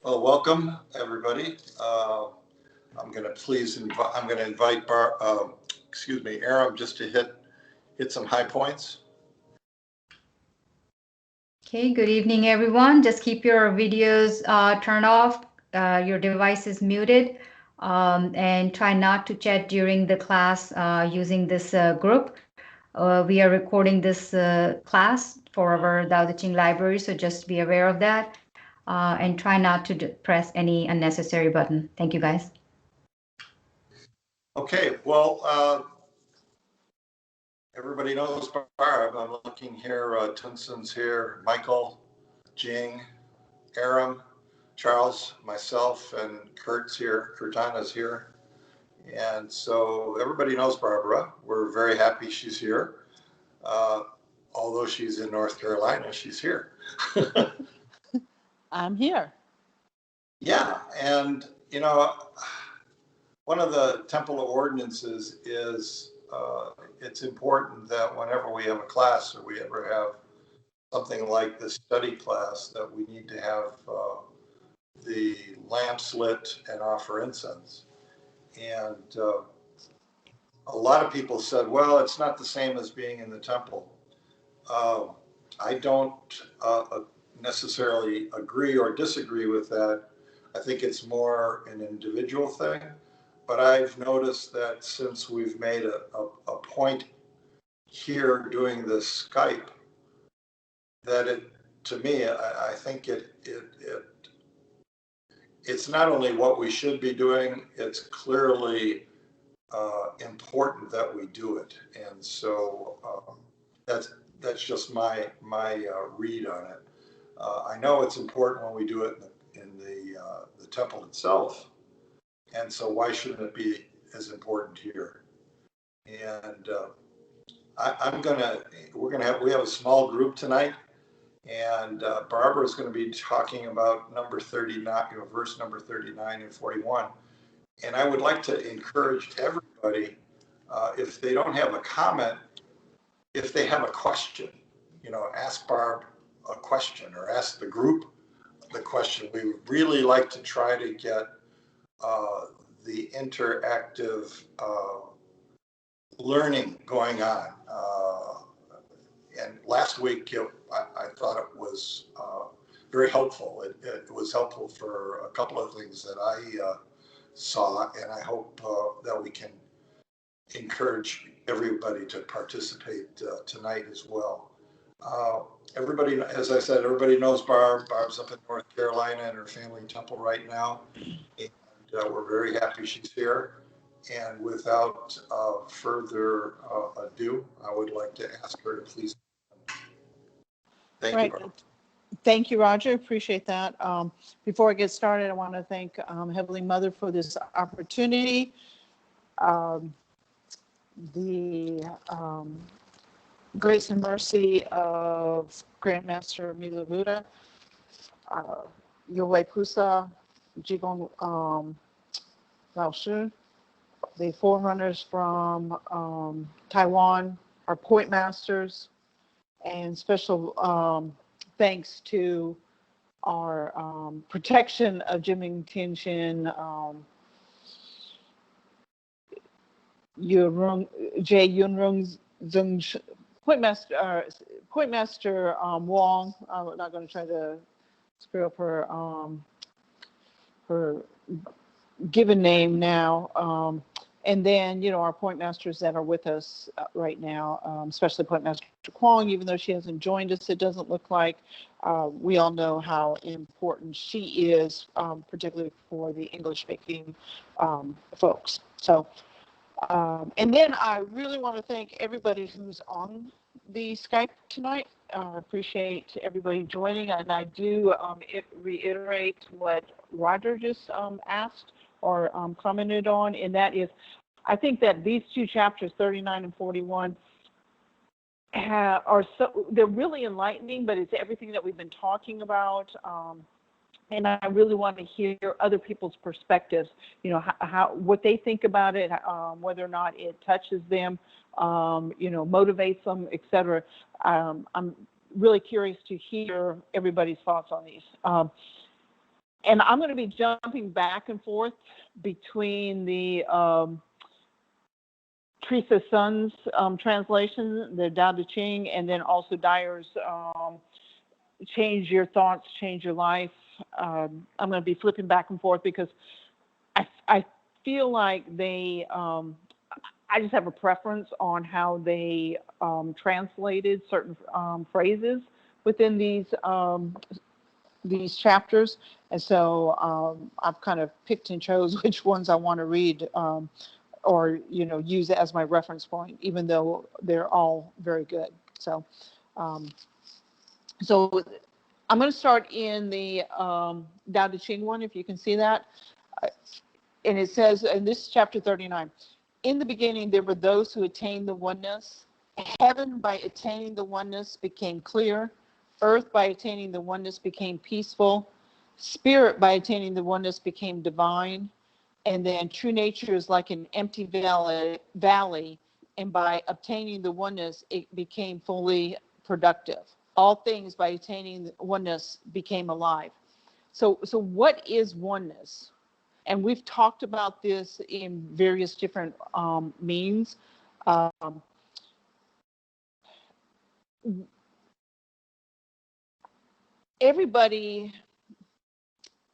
Well, welcome everybody. I'm going to invite Aram, just to hit some high points. Okay, good evening, everyone. Just keep your videos turned off, your device is muted, and try not to chat during the class using this group. We are recording this class for our Dao De Ching library, so just be aware of that and try not to press any unnecessary button. Thank you, guys. Okay, well, everybody knows Barb. I'm looking here. Tunsun's here, Michael, Jing, Aram, Charles, myself, and Kurt's here. Kurtana's here. And so everybody knows Barbara. We're very happy she's here. Although she's in North Carolina, she's here. I'm here. Yeah, and one of the temple ordinances is it's important that whenever we have a class or we ever have something like this study class, that we need to have the lamps lit and offer incense. And a lot of people said, well, it's not the same as being in the temple. I don't necessarily agree or disagree with that. I think it's more an individual thing. But I've noticed that since we've made a point here doing this Skype, that to me, I think it's not only what we should be doing, it's clearly important that we do it. And so that's just my read on it. I know it's important when we do it in the temple itself, and so why shouldn't it be as important here? And we have a small group tonight, and Barbara is going to be talking about number 39, verse number 39 and 41. And I would like to encourage everybody, if they don't have a comment, if they have a question, ask Barb a question or ask the group the question. We would really like to try to get the interactive learning going on. And last week, I thought it was very helpful. It was helpful for a couple of things that I saw, and I hope that we can encourage everybody to participate tonight as well. Everybody, as I said, everybody knows Barb. Barb's up in North Carolina in her family temple right now, and we're very happy she's here. And without further ado, I would like to ask her to please. Thank you, Barb. Thank you, Roger. Appreciate that. Before I get started, I want to thank Heavenly Mother for this opportunity. The grace and mercy of Grandmaster Mila Buddha, Yowei Pusa, Jigong Lao Shu, the forerunners from Taiwan, our point masters, and special thanks to our protection of Jiming Tianxin, Jay Yunrung Zeng, Point Master Wong. I'm not going to try to screw up her given name now. And then, our point masters that are with us right now, especially Point Master Kwong, even though she hasn't joined us, it doesn't look like. We all know how important she is, particularly for the English-speaking folks. So, and then I really want to thank everybody who's on the Skype tonight. I appreciate everybody joining, and I do reiterate what Roger just asked or commented on, and that is, I think that these two chapters, 39 and 41, they're really enlightening, but it's everything that we've been talking about. And I really want to hear other people's perspectives, what they think about it, whether or not it touches them, motivates them, etc. I'm really curious to hear everybody's thoughts on these. And I'm going to be jumping back and forth between the Teresa Sun's translation, the Tao Te Ching, and then also Dyer's Change Your Thoughts, Change Your Life. I'm going to be flipping back and forth because I feel like they, I just have a preference on how they translated certain phrases within these chapters. And so I've kind of picked and chose which ones I want to read or, you know, use as my reference point, even though they're all very good. So, so I'm going to start in the Tao Te Ching one, if you can see that. And it says, and this is chapter 39, in the beginning, there were those who attained the oneness. Heaven, by attaining the oneness, became clear. Earth, by attaining the oneness, became peaceful. Spirit, by attaining the oneness, became divine. And then true nature is like an empty valley. And by obtaining the oneness, it became fully productive. All things, by attaining the oneness, became alive. So what is oneness? And we've talked about this in various different means. Everybody,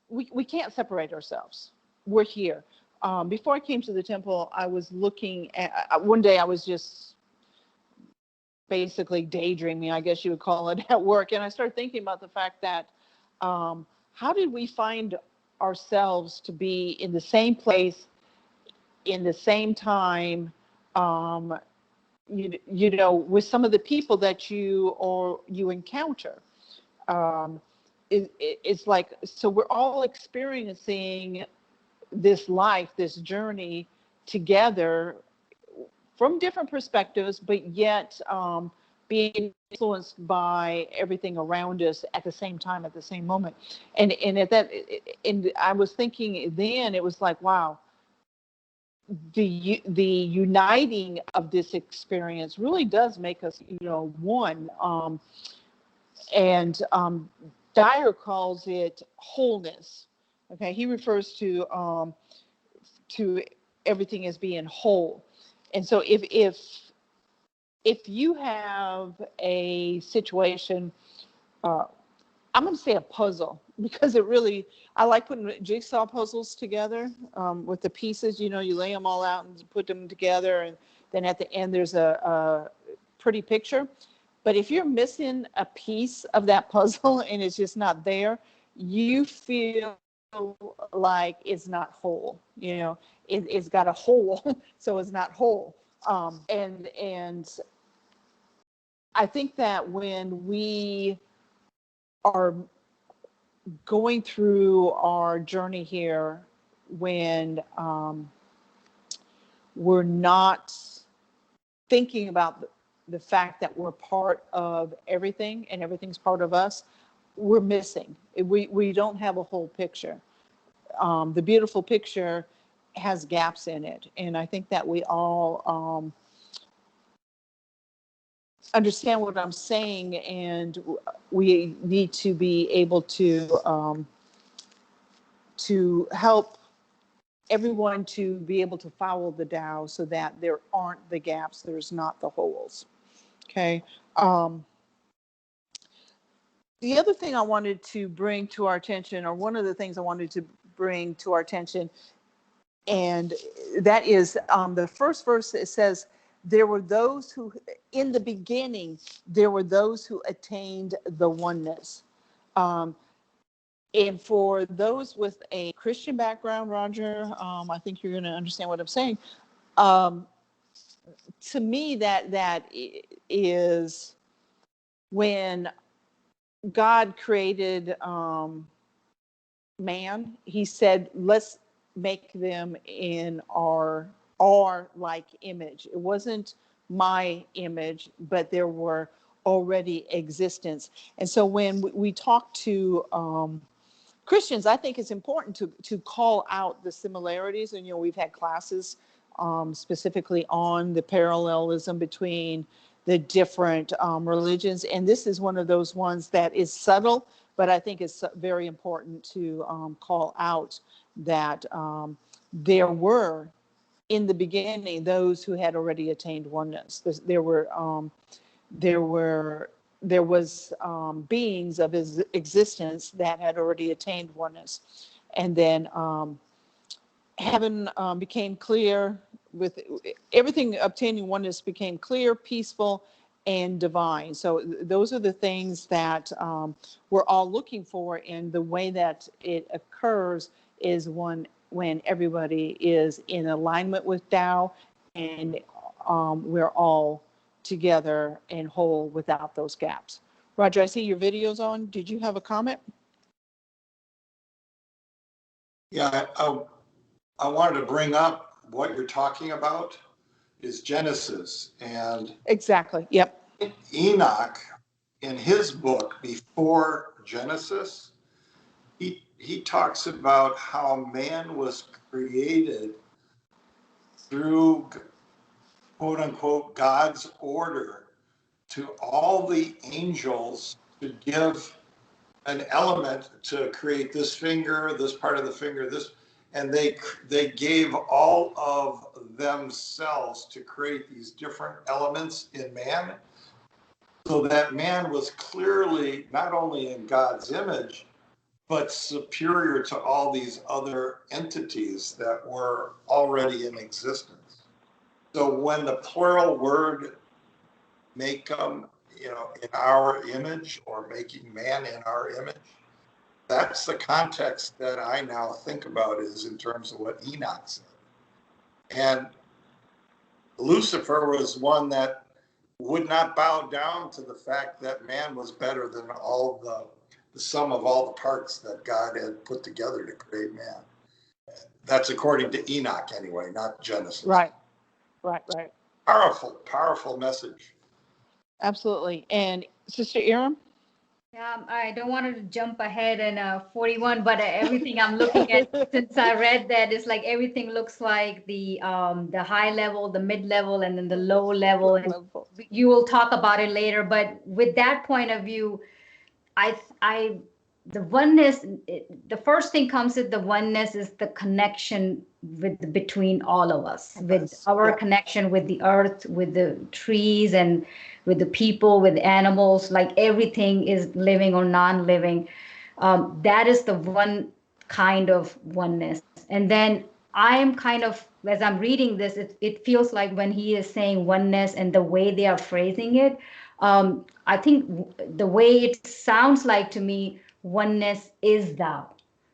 we can't separate ourselves. We're here. Before I came to the temple, I was looking at, one day I was just basically daydreaming, I guess you would call it, at work. And I started thinking about the fact that how did we find ourselves to be in the same place, in the same time, you know, with some of the people that you encounter. It's like, so we're all experiencing this life, this journey together from different perspectives, but yet being influenced by everything around us at the same time, at the same moment. And at that, and I was thinking then, it was like, wow, the uniting of this experience really does make us, you know, one. And Dyer calls it wholeness. Okay, he refers to everything as being whole. And so if you have a situation, I'm going to say a puzzle, because it really, I like putting jigsaw puzzles together with the pieces, you know, you lay them all out and put them together, and then at the end there's a pretty picture. But if you're missing a piece of that puzzle and it's just not there, you feel like it's not whole. You know, it's got a hole, so it's not whole. And I think that when we are going through our journey here, when we're not thinking about the fact that we're part of everything and everything's part of us, we're missing. We don't have a whole picture. The beautiful picture has gaps in it. And I think that we all understand what I'm saying, and we need to be able to help everyone to be able to follow the Tao so that there aren't the gaps, there's not the holes. Okay. The other thing I wanted to bring to our attention, or one of the things I wanted to bring to our attention, and that is the first verse. It says, there were those who, in the beginning, there were those who attained the oneness. And for those with a Christian background, Roger, I think you're going to understand what I'm saying. To me, that is when God created man. He said, let's make them in our like image. It wasn't my image, but there were already existence. And so when we talk to Christians, I think it's important to call out the similarities. And, you know, we've had classes specifically on the parallelism between the different religions. And this is one of those ones that is subtle, but I think it's very important to call out that there were, in the beginning, those who had already attained oneness. There was beings of his existence that had already attained oneness, and then heaven became clear. With everything obtaining oneness became clear, peaceful, and divine. So those are the things that we're all looking for, and the way that it occurs is when everybody is in alignment with Tao, and we're all together and whole without those gaps. Roger, I see your video's on. Did you have a comment? Yeah, I wanted to bring up what you're talking about is Genesis. And Exactly. Yep. Enoch, in his book, Before Genesis, he talks about how man was created through, quote unquote, God's order to all the angels to give an element to create this finger, this part of the finger, this, and they gave all of themselves to create these different elements in man, so that man was clearly not only in God's image, but superior to all these other entities that were already in existence. So when the plural word make them, in our image, or making man in our image, that's the context that I now think about, is in terms of what Enoch said. And Lucifer was one that would not bow down to the fact that man was better than all the sum of all the parts that God had put together to create man. That's according to Enoch anyway, not Genesis. Right. Powerful message. Absolutely. And Sister Iram? Yeah, I don't want to jump ahead in 41, but everything I'm looking at since I read that is like everything looks like the high level, the mid level, and then the low level. And you will talk about it later. But with that point of view, the oneness, the first thing comes with the oneness is the connection between all of us, with our connection with the earth, with the trees, and with the people, with animals, like everything is living or non-living. That is the one kind of oneness. And then I'm kind of, as I'm reading this, it feels like when he is saying oneness and the way they are phrasing it, I think the way it sounds like to me, oneness is thou.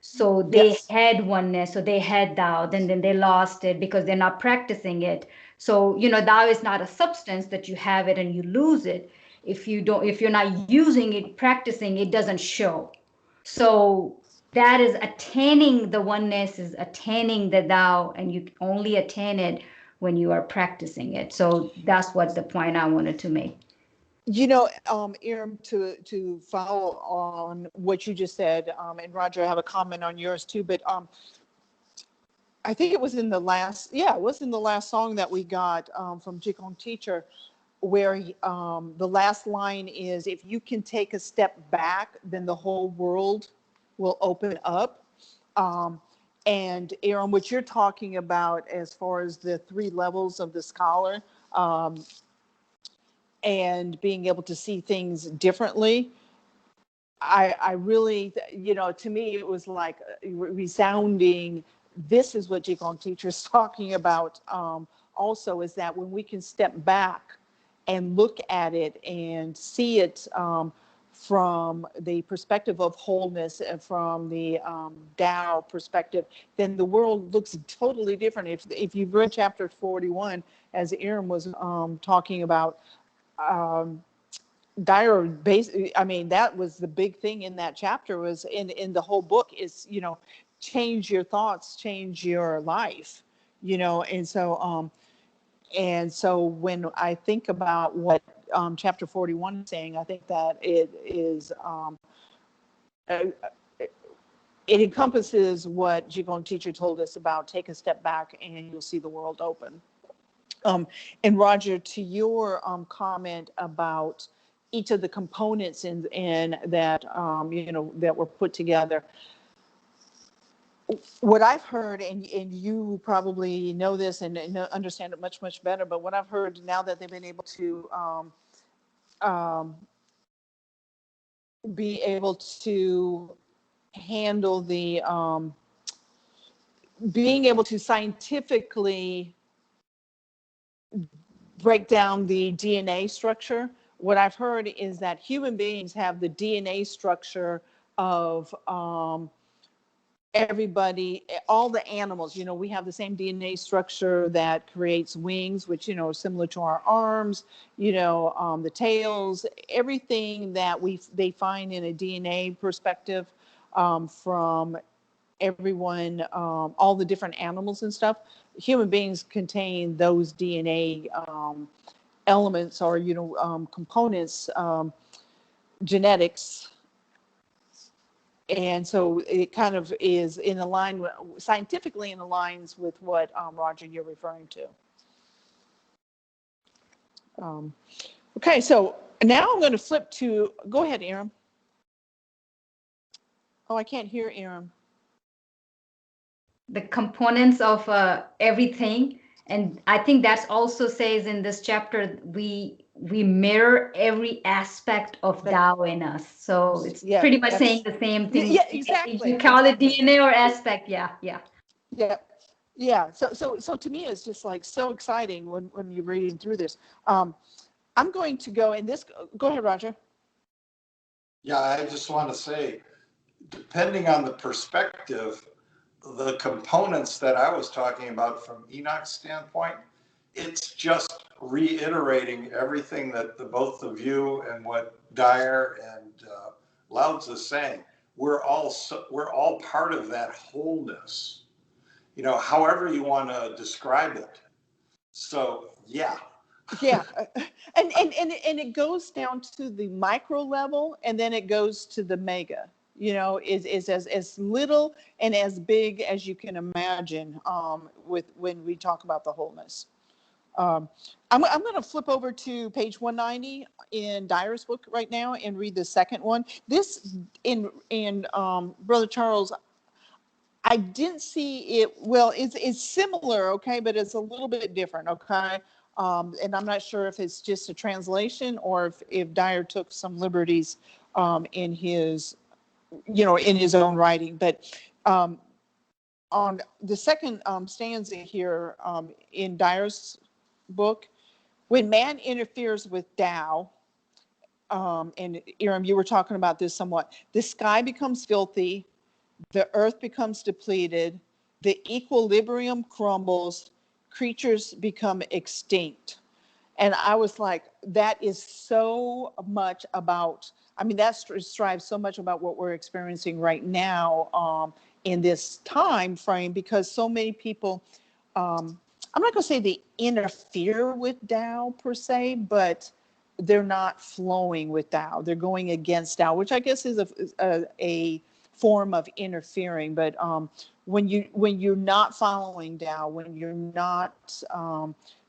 So they had oneness, so they had thou, then they lost it because they're not practicing it. So, thou is not a substance that you have it and you lose it. If you're not using it, practicing, it doesn't show. So that is attaining the oneness, is attaining the thou, and you only attain it when you are practicing it. So that's what the point I wanted to make. Iram, to follow on what you just said, and Roger, I have a comment on yours too, but I think it was in the last song that we got from Jigong Teacher, where the last line is, if you can take a step back, then the whole world will open up. And Iram, what you're talking about as far as the 3 levels of the scholar, and being able to see things differently, I really, to me, it was like resounding, this is what Jigong Teacher is talking about also, is that when we can step back and look at it and see it from the perspective of wholeness and from the Tao perspective, then the world looks totally different. If you've read chapter 41, as Iram was talking about, Dyer that was the big thing in that chapter, was in the whole book, is change your thoughts, change your life, and so when I think about what chapter 41 is saying, I think that it is it encompasses what Jigong Teacher told us about: take a step back and you'll see the world open. And Roger, to your comment about each of the components in that, that were put together. What I've heard, and you probably know this and understand it much, much better, but what I've heard now that they've been able to be able to handle the being able to scientifically break down the DNA structure. What I've heard is that human beings have the DNA structure of everybody, all the animals. We have the same DNA structure that creates wings, which, are similar to our arms, the tails, everything that they find in a DNA perspective from everyone, all the different animals and stuff. Human beings contain those DNA elements or, components, genetics. And so it kind of is scientifically in aligns with what, Roger, you're referring to. Okay, so now I'm going to flip to, go ahead, Aram. Oh, I can't hear Aram. The components of everything. And I think that also says in this chapter, we mirror every aspect of Tao in us. So it's pretty much saying the same thing. Yeah, exactly. You call it DNA or aspect. Yeah. So to me, it's just like so exciting when you're reading through this. I'm going to go and this. Go ahead, Roger. Yeah, I just want to say, depending on the perspective, the components that I was talking about from Enoch's standpoint, it's just reiterating everything that both of you and what Dyer and Lao Tzu is saying. We're all part of that wholeness, however you want to describe it. So yeah. And it goes down to the micro level, and then it goes to the mega. Is as little and as big as you can imagine when we talk about the wholeness. I'm going to flip over to page 190 in Dyer's book right now and read the second one. This in Brother Charles, I didn't see it. Well, it's similar, okay, but it's a little bit different, okay. And I'm not sure if it's just a translation or if Dyer took some liberties in his own writing. But on the second stanza here in Dyer's book, when man interferes with Tao, and Aram, you were talking about this somewhat, the sky becomes filthy, the earth becomes depleted, the equilibrium crumbles, creatures become extinct. And I was like, that is so much about, that strives so much about what we're experiencing right now in this time frame, because so many people, I'm not going to say they interfere with Tao per se, but they're not flowing with Tao. They're going against Tao, which I guess is a form of interfering. But when you're not following Tao, when you're not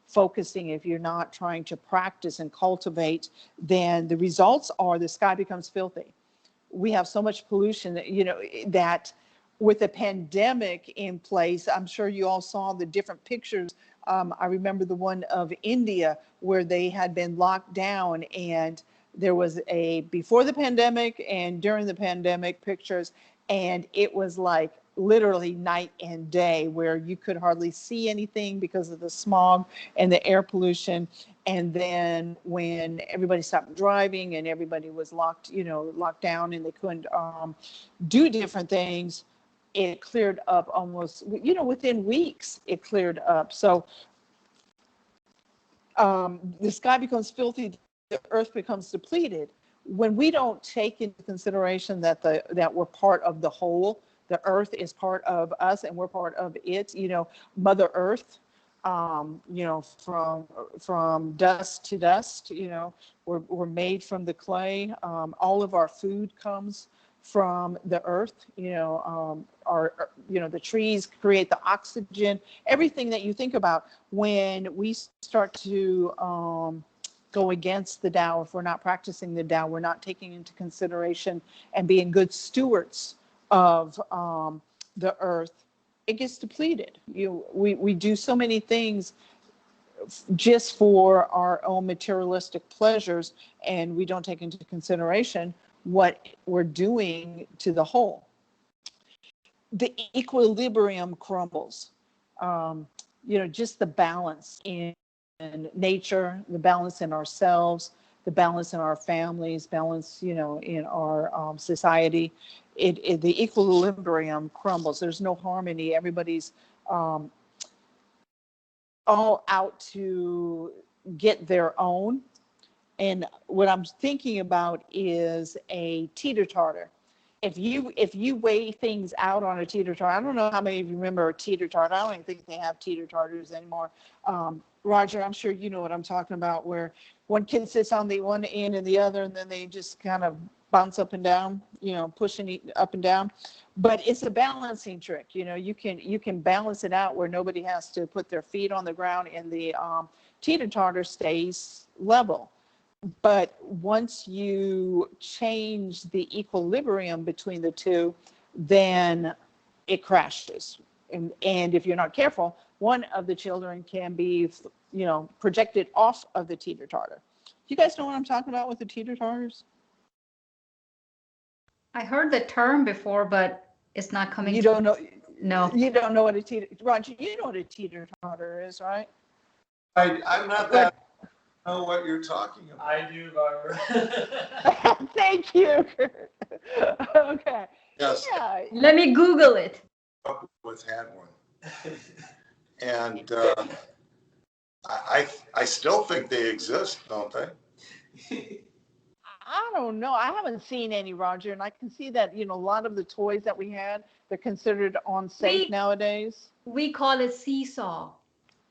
focusing, if you're not trying to practice and cultivate, then the results are the sky becomes filthy. We have so much pollution that, that with the pandemic in place, I'm sure you all saw the different pictures. I remember the one of India where they had been locked down, and there was a before the pandemic and during the pandemic pictures, and it was like literally night and day, where you could hardly see anything because of the smog and the air pollution. And then when everybody stopped driving and everybody was locked down and they couldn't do different things, it cleared up almost, within weeks, it cleared up. So the sky becomes filthy, the earth becomes depleted. When we don't take into consideration that we're part of the whole, the earth is part of us and we're part of it, Mother Earth, from dust to dust, we're made from the clay. All of our food comes from the earth, the trees create the oxygen, everything that you think about. When we start to go against the Tao, if we're not practicing the Tao, we're not taking into consideration and being good stewards of the earth, it gets depleted. We do so many things just for our own materialistic pleasures, and we don't take into consideration what we're doing to the whole. The equilibrium crumbles. Just the balance in nature, the balance in ourselves, the balance in our families, balance, in our society. The equilibrium crumbles. There's no harmony. Everybody's all out to get their own. And what I'm thinking about is a teeter-totter. If you weigh things out on a teeter-totter, I don't know how many of you remember a teeter-totter. I don't even think they have teeter-totters anymore. Roger, I'm sure you know what I'm talking about, where one kid sits on the one end and the other, and then they just kind of bounce up and down, pushing up and down. But it's a balancing trick. You can balance it out where nobody has to put their feet on the ground, and the teeter-totter stays level. But once you change the equilibrium between the two, then it crashes. And if you're not careful, one of the children can be, projected off of the teeter-totter. You guys know what I'm talking about with the teeter-totters? I heard the term before, but it's not coming. You don't know? No. You don't know what a Roger, you know what a teeter-totter is, right? I'm not that. Know what you're talking about. I do, Barbara. Thank you. Okay. Yes. Yeah. Let me Google it. With had one, and I still think they exist, don't they? I don't know. I haven't seen any, Roger, and I can see that a lot of the toys that we had, they're considered unsafe nowadays. We call it seesaw.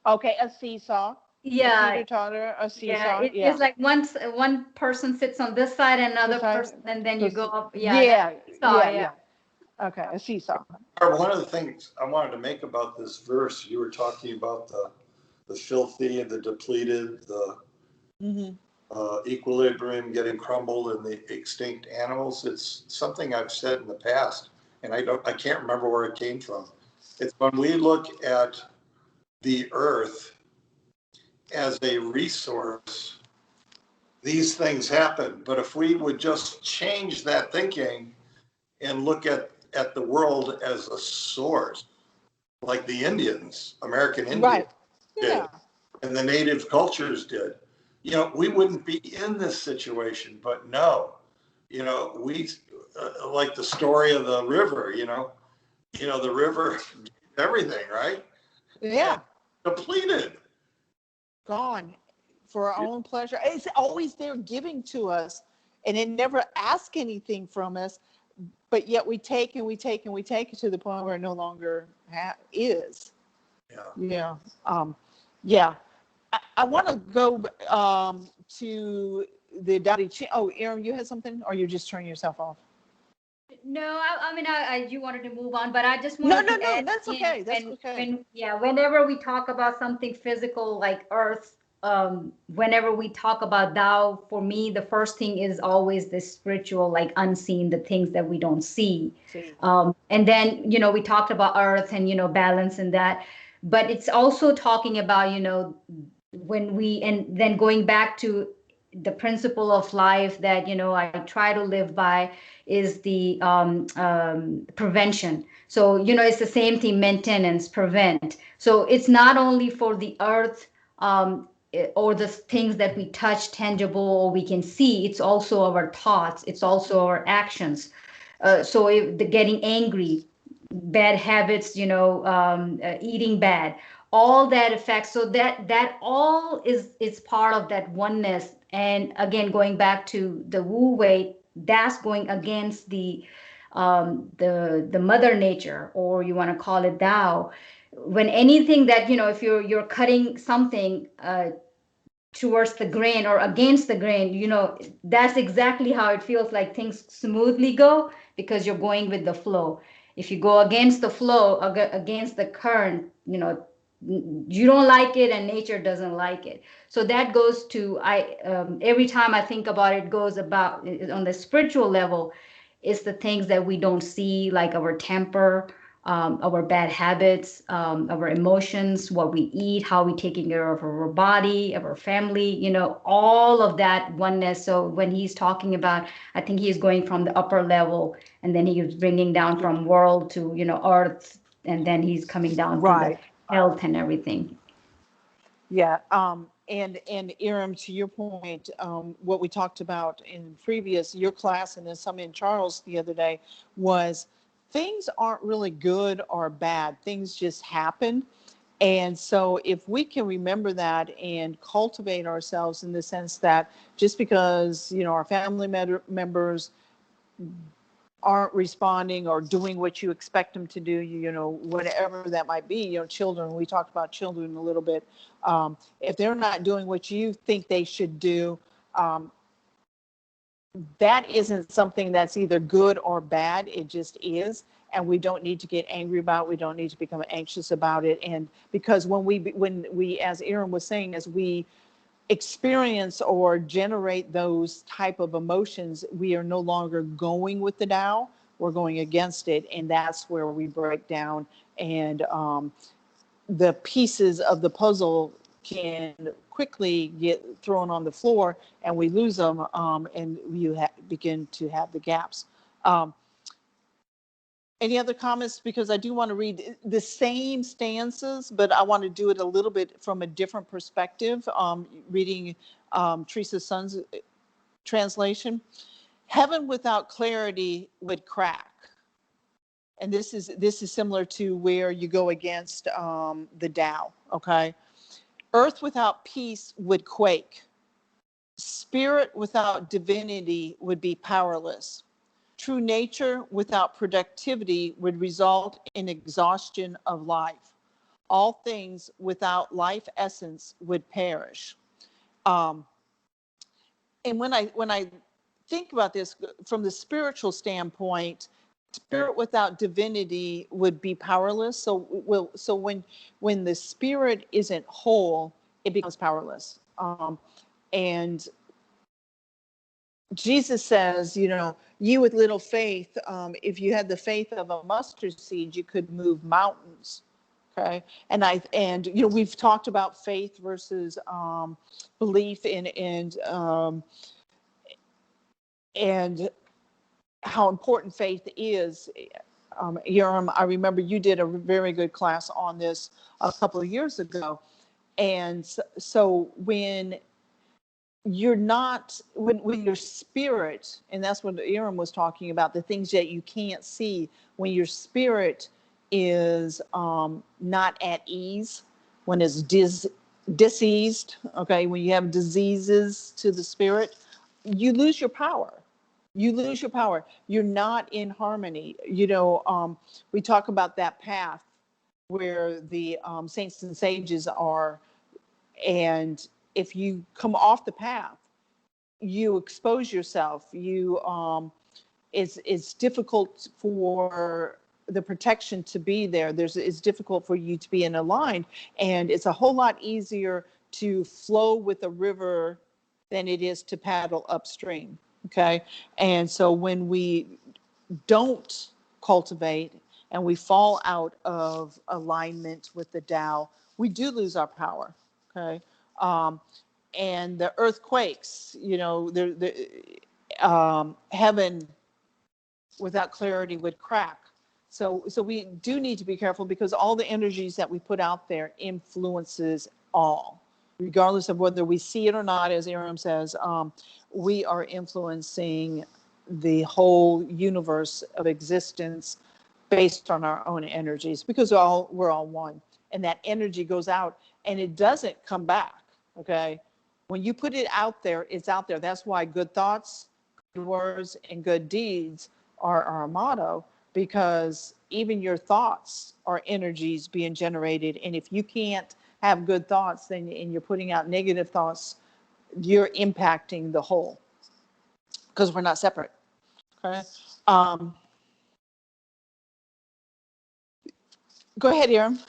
Okay, a seesaw. Yeah. A teeter-totter, a seesaw. Yeah, it's like one person sits on this side and another person, and then you go up. Yeah. Okay, a seesaw. One of the things I wanted to make about this verse, you were talking about the filthy and the depleted, the equilibrium getting crumbled, and the extinct animals. It's something I've said in the past, and I can't remember where it came from. It's when we look at the earth as a resource, these things happen. But if we would just change that thinking and look at the world as a source, like the Indians, American Indians did, and the native cultures did, we wouldn't be in this situation. But no, we like the story of the river, the river, everything, right? Yeah. And depleted. Gone for our own pleasure. It's always there giving to us, and it never asks anything from us, but yet we take and we take and we take it to the point where it no longer is. Yeah. I want to go to the Dao Chi. Oh, Aaron, you had something, or you're just turning yourself off? No, you wanted to move on, but I just wanted to add, that's okay. That's okay. Whenever we talk about something physical like Earth, whenever we talk about Tao, for me, the first thing is always the spiritual, like unseen, the things that we don't see. And then, we talked about Earth and, balance and that, but it's also talking about, and then going back to the principle of life that, I try to live by is the prevention. So, it's the same thing, maintenance, prevent. So it's not only for the earth or the things that we touch, tangible, or we can see, it's also our thoughts, it's also our actions. So if the getting angry, bad habits, eating bad, all that affects. So that all is part of that oneness. And again, going back to the Wu Wei, that's going against the mother nature, or you want to call it Tao. When anything that, if you're cutting something towards the grain or against the grain, that's exactly how it feels like things smoothly go, because you're going with the flow. If you go against the flow, against the current, you don't like it and nature doesn't like it. So that goes to, every time I think about it, goes about on the spiritual level. It's the things that we don't see, like our temper, our bad habits, our emotions, what we eat, how we taking care of our body, of our family, all of that oneness. So when he's talking about, I think he's going from the upper level, and then he was bringing down from world to, earth, and then he's coming down to the Right. health and everything. Yeah. And Iram, to your point, what we talked about in previous your class and then some in Charles the other day was things aren't really good or bad. Things just happen. And so if we can remember that and cultivate ourselves in the sense that just because, our family members aren't responding or doing what you expect them to do, whatever that might be, children, we talked about children a little bit. If they're not doing what you think they should do, that isn't something that's either good or bad. It just is. And we don't need to get angry about it. We don't need to become anxious about it. And because when we, as Aaron was saying, as we experience or generate those type of emotions, we are no longer going with the Tao, we're going against it. And that's where we break down, and the pieces of the puzzle can quickly get thrown on the floor and we lose them, and you begin to have the gaps. Any other comments? Because I do want to read the same stanzas, but I want to do it a little bit from a different perspective. Reading Teresa Sun's translation. Heaven without clarity would crack. And this is similar to where you go against the Tao, okay? Earth without peace would quake. Spirit without divinity would be powerless. True nature without productivity would result in exhaustion of life. All things without life essence would perish. And when I think about this from the spiritual standpoint, spirit without divinity would be powerless. So when the spirit isn't whole, it becomes powerless. And Jesus says, you with little faith, if you had the faith of a mustard seed, you could move mountains. Okay. And we've talked about faith versus belief and how important faith is. Yoram, I remember you did a very good class on this a couple of years ago. And so when you're not, when your spirit, and that's what Aaron was talking about, the things that you can't see, when your spirit is not at ease, when it's diseased, okay, when you have diseases to the spirit, you lose your power. You lose your power. You're not in harmony. We talk about that path where the saints and sages are, and if you come off the path, you expose yourself. It's difficult for the protection to be there. It's difficult for you to be in a line, and it's a whole lot easier to flow with a river than it is to paddle upstream. Okay, and so when we don't cultivate and we fall out of alignment with the Tao, we do lose our power. Okay. And the earthquakes, heaven without clarity would crack. So we do need to be careful, because all the energies that we put out there influences all, regardless of whether we see it or not. As Aaron says, we are influencing the whole universe of existence based on our own energies, because we're all one, and that energy goes out and it doesn't come back. Okay. When you put it out there, it's out there. That's why good thoughts, good words, and good deeds are our motto, because even your thoughts are energies being generated. And if you can't have good thoughts, and you're putting out negative thoughts, you're impacting the whole, because we're not separate. Okay. Go ahead, Aaron.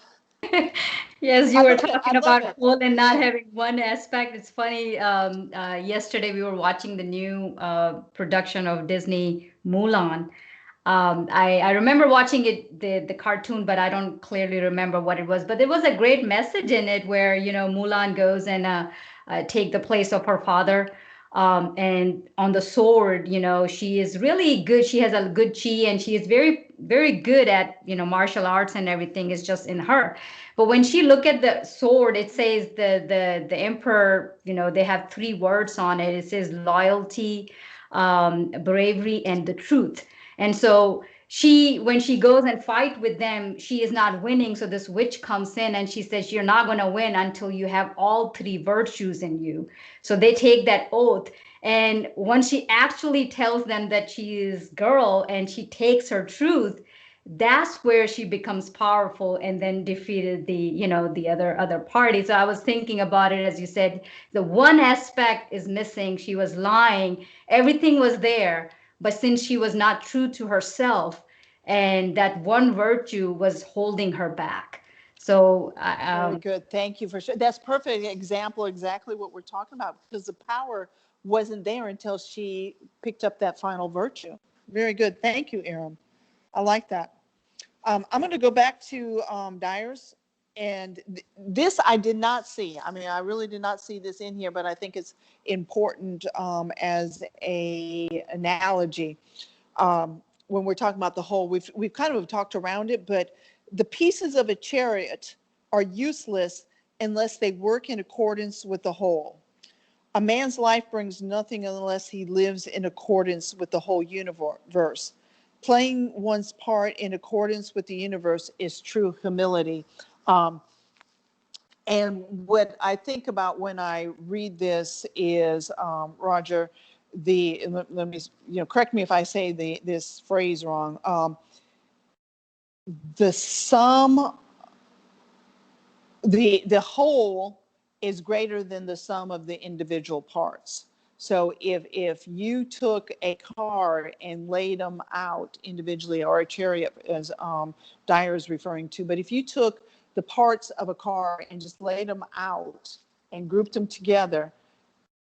Yes, you I were love it. I talking love about it. whole and not Yeah. having one aspect. It's funny. Yesterday we were watching the new production of Disney Mulan. I remember watching it, the cartoon, but I don't clearly remember what it was. But there was a great message in it where, Mulan goes and take the place of her father. And on the sword, she is really good. She has a good chi, and she is very, very good at, martial arts, and everything is just in her. But when she look at the sword, it says the emperor, they have three words on it. It says loyalty, bravery, and the truth. And so when she goes and fight with them, she is not winning. So this witch comes in and she says, "You're not going to win until you have all three virtues in you." So they take that oath. And once she actually tells them that she is girl and she takes her truth, that's where she becomes powerful and then defeated the other party. So I was thinking about it, as you said, the one aspect is missing. She was lying. Everything was there, but since she was not true to herself, and that one virtue was holding her back. So Very good. Thank you for sure. That's perfect example, exactly what we're talking about, because the power wasn't there until she picked up that final virtue. Very good. Thank you, Aram. I like that. I'm going to go back to Dyers, and this I did not see. I mean, I really did not see this in here, but I think it's important as a analogy. When we're talking about the whole, we've kind of talked around it, but the pieces of a chariot are useless unless they work in accordance with the whole. A man's life brings nothing unless he lives in accordance with the whole universe. Playing one's part in accordance with the universe is true humility. And what I think about when I read this is, Roger, let me, correct me if I say this phrase wrong. The sum, the whole is greater than the sum of the individual parts. So if you took a car and laid them out individually, or a chariot, as Dyer is referring to, but if you took the parts of a car and just laid them out and grouped them together,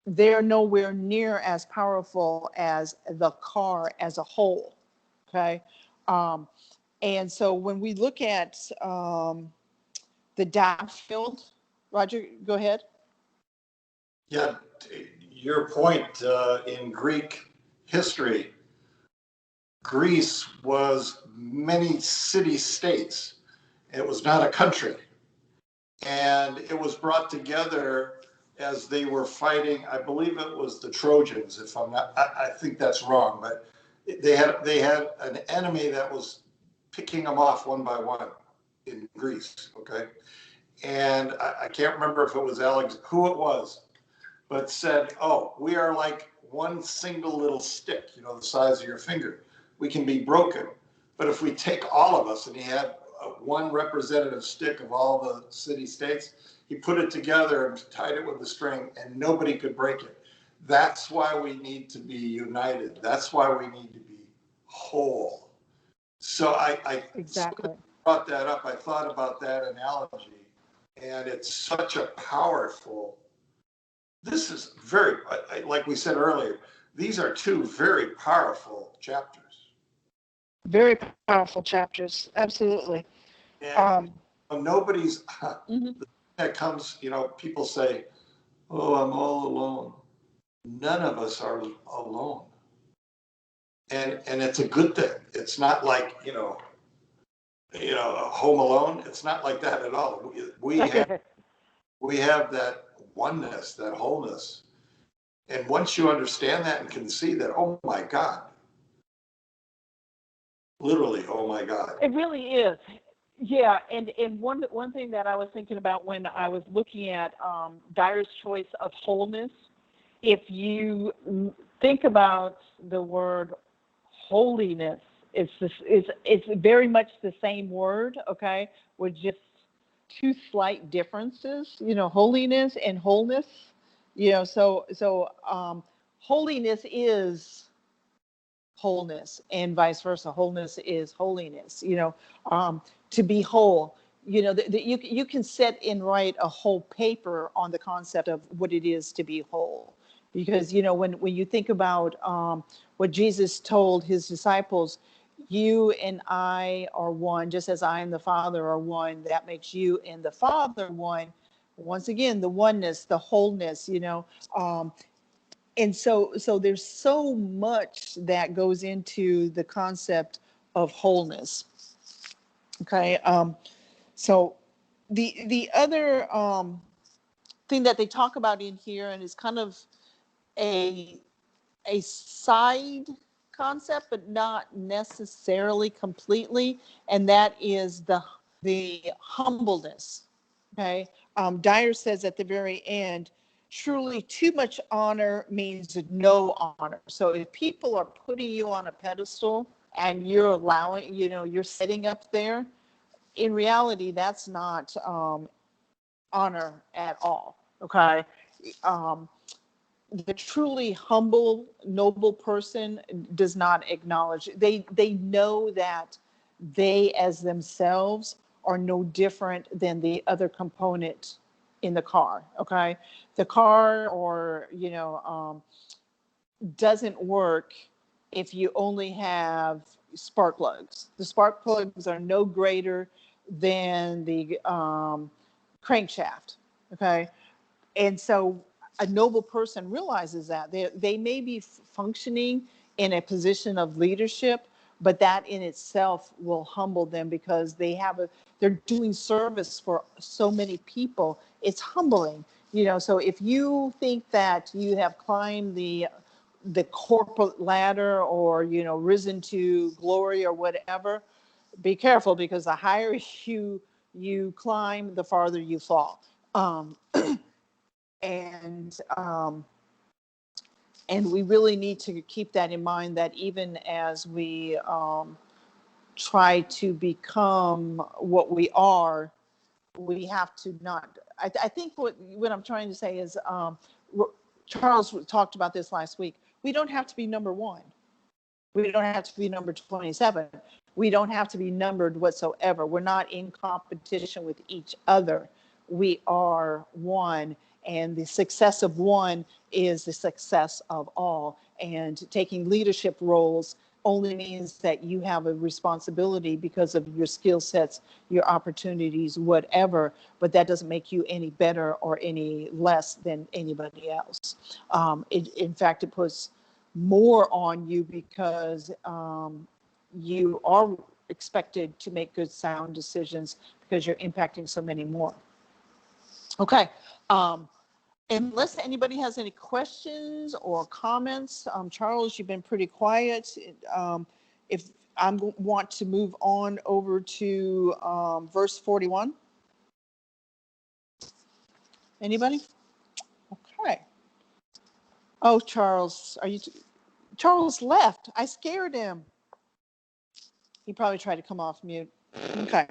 they're nowhere near as powerful as the car as a whole. Okay. And so when we look at the Dow field, Roger, go ahead. Yeah, your point, in Greek history, Greece was many city-states. It was not a country. And it was brought together as they were fighting. I believe it was the Trojans, if I'm not, I think that's wrong, but they had an enemy that was picking them off one by one in Greece, okay? And I can't remember if it was who it was, but said, "Oh, we are like one single little stick, the size of your finger. We can be broken. But if we take all of us," and he had one representative stick of all the city states, he put it together and tied it with a string, and nobody could break it. That's why we need to be united. That's why we need to be whole. So I Exactly. brought that up. I thought about that analogy, and it's such a powerful. This is very, like we said earlier, these are two very powerful chapters. Very powerful chapters. Absolutely. And nobody's, Mhm. that comes, people say, "Oh, I'm all alone." None of us are alone. And it's a good thing. It's not like, Home Alone. It's not like that at all. We have that oneness, that wholeness. And once you understand that and can see that, oh my God, literally, oh my God. It really is. Yeah, and one thing that I was thinking about when I was looking at Dyer's choice of wholeness, if you think about the word holiness, it's very much the same word, okay, with just two slight differences, holiness and wholeness, so holiness is wholeness, and vice versa. Wholeness is holiness. To be whole, you know, you can sit and write a whole paper on the concept of what it is to be whole. Because, you know, when you think about what Jesus told his disciples, you and I are one, just as I and the Father are one, that makes you and the Father one. Once again, the oneness, the wholeness, you know. And so there's so much that goes into the concept of wholeness. Okay. So the other thing that they talk about in here, and is kind of a side concept, but not necessarily completely, and that is the humbleness. Okay. Dyer says at the very end, truly too much honor means no honor. So if people are putting you on a pedestal and you're allowing, you know, you're sitting up there, in reality, that's not honor at all. Okay. The truly humble, noble person does not acknowledge. They know that they as themselves are no different than the other component in the car. Okay. The car, or, you know, doesn't work if you only have spark plugs. The spark plugs are no greater than the crankshaft. Okay. And so a noble person realizes that they may be functioning in a position of leadership, but that in itself will humble them, because they're doing service for so many people. It's humbling, you know. So if you think that you have climbed the corporate ladder, or, you know, risen to glory or whatever, be careful, because the higher you climb, the farther you fall. And we really need to keep that in mind, that even as we try to become what we are, we have to not. I think what I'm trying to say is, Charles talked about this last week. We don't have to be number one. We don't have to be number 27. We don't have to be numbered whatsoever. We're not in competition with each other. We are one, and the success of one is the success of all. And taking leadership roles only means that you have a responsibility because of your skill sets, your opportunities, whatever, but that doesn't make you any better or any less than anybody else. In fact, it puts more on you, because you are expected to make good, sound decisions, because you're impacting so many more. Okay. Unless anybody has any questions or comments, Charles, you've been pretty quiet. If I want to move on over to verse 41. Anybody? Okay. Oh, Charles, Charles left. I scared him. He probably tried to come off mute. Okay.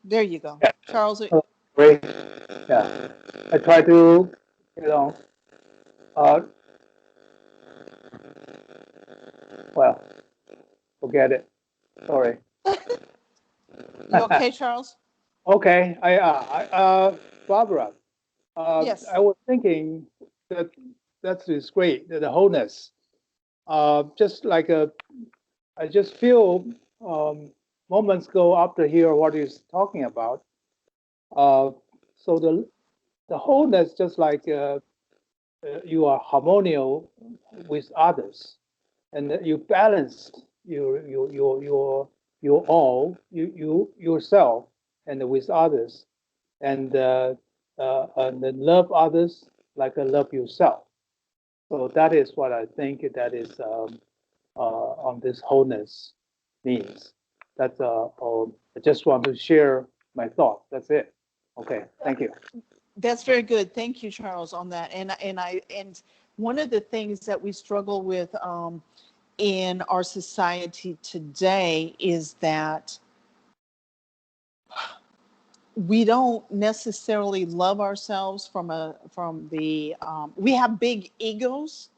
There you go. Yeah. Charles. Great. Yeah. I try to, you know, well, forget it. Sorry. You okay, Charles? Okay. Barbara, Yes. I was thinking that is great, the wholeness. Just like I just feel moments ago after hear what he's talking about. So the wholeness, just like you are harmonious with others, and that you balanced your all, you yourself and with others, and then love others like I love yourself. So that is what I think that is on this wholeness means. That's I just want to share my thought. That's it. Okay, thank you. That's very good. Thank you, Charles, on that. And one of the things that we struggle with in our society today is that we don't necessarily love ourselves from the we have big egos,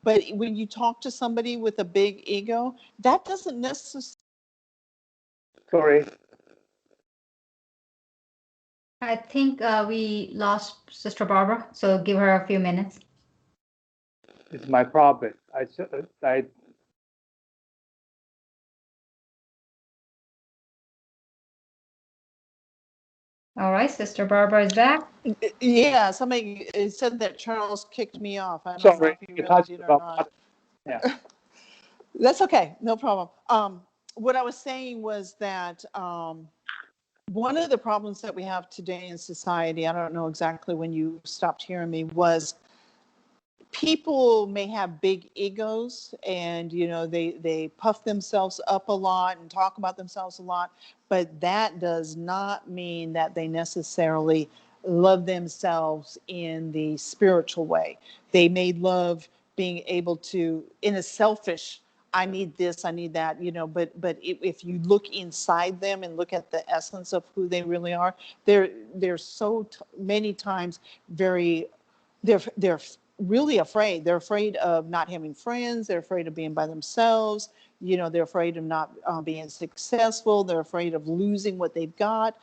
but when you talk to somebody with a big ego, that doesn't necessarily. Sorry. I think we lost Sister Barbara, so give her a few minutes. It's my problem. I All right, Sister Barbara is back. Yeah, somebody said that Charles kicked me off. I don't know sorry. if you You realize touched it or about not. mother. Yeah. That's okay, no problem. What I was saying was that one of the problems that we have today in society, I don't know exactly when you stopped hearing me, was people may have big egos and they puff themselves up a lot and talk about themselves a lot, but that does not mean that they necessarily love themselves in the spiritual way. They may love being able to, in a selfish, I need this, I need that, but if you look inside them and look at the essence of who they really are, they're so many times very, they're really afraid. They're afraid of not having friends. They're afraid of being by themselves. They're afraid of not being successful. They're afraid of losing what they've got.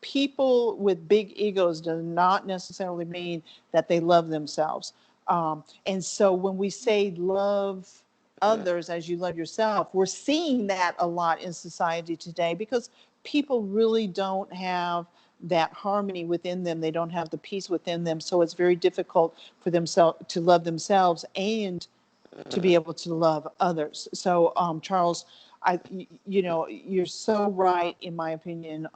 People with big egos does not necessarily mean that they love themselves. And so when we say love others as you love yourself, we're seeing that a lot in society today because people really don't have that harmony within them. They don't have the peace within them. So it's very difficult for themselves to love themselves and to be able to love others. So, Charles, you're so right, in my opinion,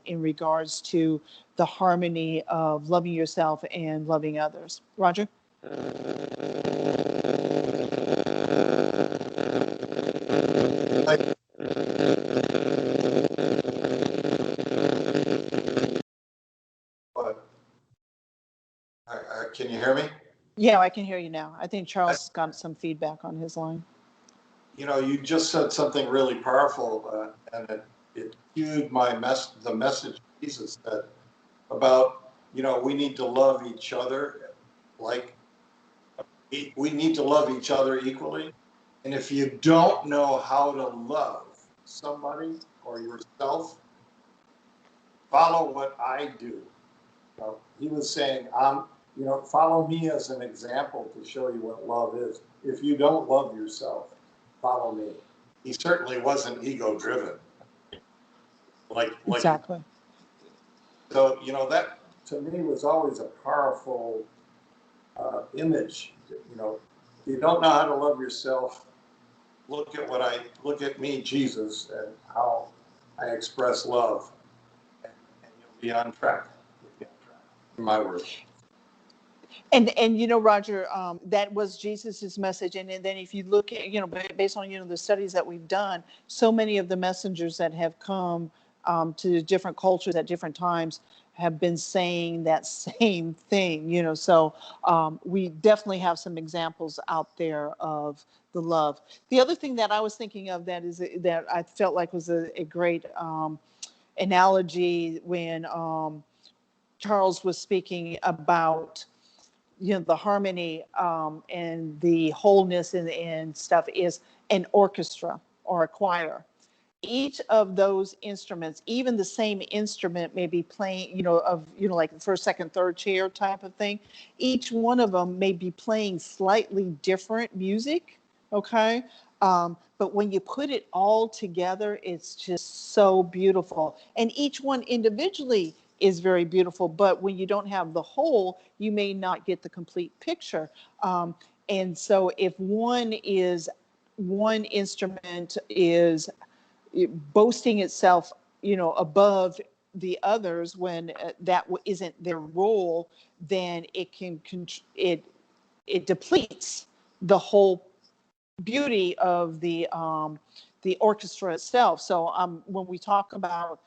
in regards to the harmony of loving yourself and loving others. Roger? But can you hear me? Yeah, I can hear you now. I think Charles got some feedback on his line. You just said something really powerful, and it cued the message Jesus said about, we need to love each other like we need to love each other equally. And if you don't know how to love somebody or yourself, follow what I do. He was saying, follow me as an example to show you what love is. If you don't love yourself, follow me. He certainly wasn't ego driven. Exactly. So, that to me was always a powerful image. If you don't know how to love yourself, look at me, Jesus, and how I express love, and you'll be on track. In my words. And Roger, that was Jesus's message. And then if you look at, based on, the studies that we've done, so many of the messengers that have come to different cultures at different times have been saying that same thing, so we definitely have some examples out there of the love. The other thing that I was thinking of that I felt like was a great analogy when Charles was speaking about the harmony and the wholeness and stuff is an orchestra or a choir. Each of those instruments, even the same instrument may be playing, like the first, second, third chair type of thing. Each one of them may be playing slightly different music, okay? But when you put it all together, it's just so beautiful. And each one individually is very beautiful, but when you don't have the whole, you may not get the complete picture. And so if one instrument is boasting itself, above the others when that isn't their role, then it depletes the whole beauty of the orchestra itself. So when we talk about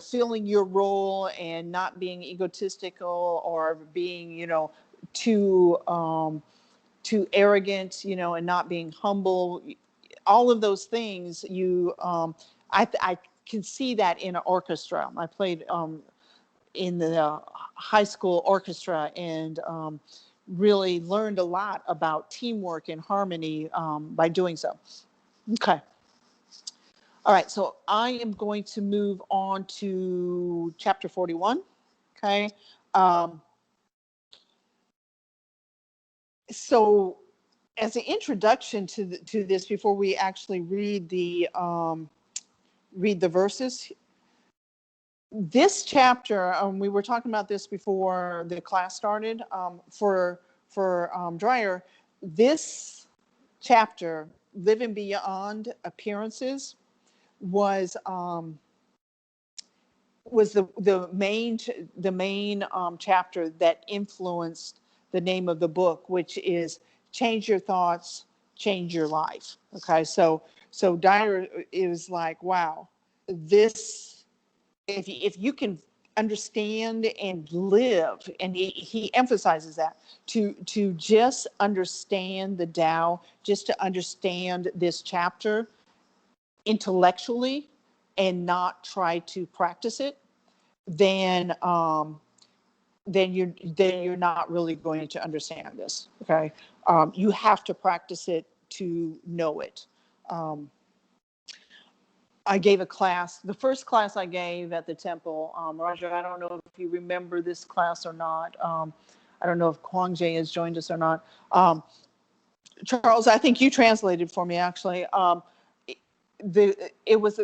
feeling your role and not being egotistical or being too arrogant, and not being humble, all of those things I can see that in an orchestra. I played in the high school orchestra and really learned a lot about teamwork and harmony by doing so. Okay. All right, so I am going to move on to chapter 41. Okay. Um, so as an introduction to this, before we actually read the verses, this chapter, we were talking about this before the class started, for Dreyer, this chapter, Living Beyond Appearances, was the main chapter that influenced the name of the book, which is Change Your Thoughts, Change Your Life. Okay, so Dyer is like, wow, this, if you can understand and live, and he emphasizes that, to just understand the Tao, just to understand this chapter intellectually and not try to practice it, then you're not really going to understand this. Okay, you have to practice it to know it. I gave a class, the first class I gave at the temple. Roger, I don't know if you remember this class or not. I don't know if Kwang Jae has joined us or not. Charles, I think you translated for me actually. It was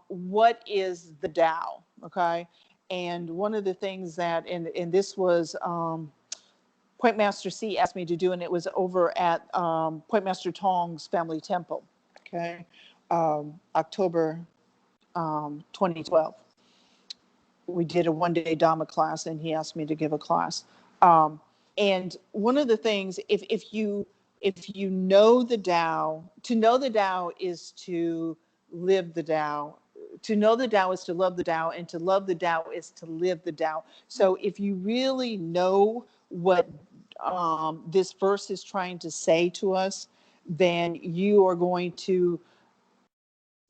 what is the Tao? Okay, and one of the things that, and this was Point Master C asked me to do, and it was over at Point Master Tong's family temple. Okay, October 2012. We did a one-day Dhamma class, and he asked me to give a class. And one of the things, if you know the Tao, to know the Tao is to live the Tao. To know the Tao is to love the Tao, and to love the Tao is to live the Tao. So if you really know what this verse is trying to say to us, then you are going to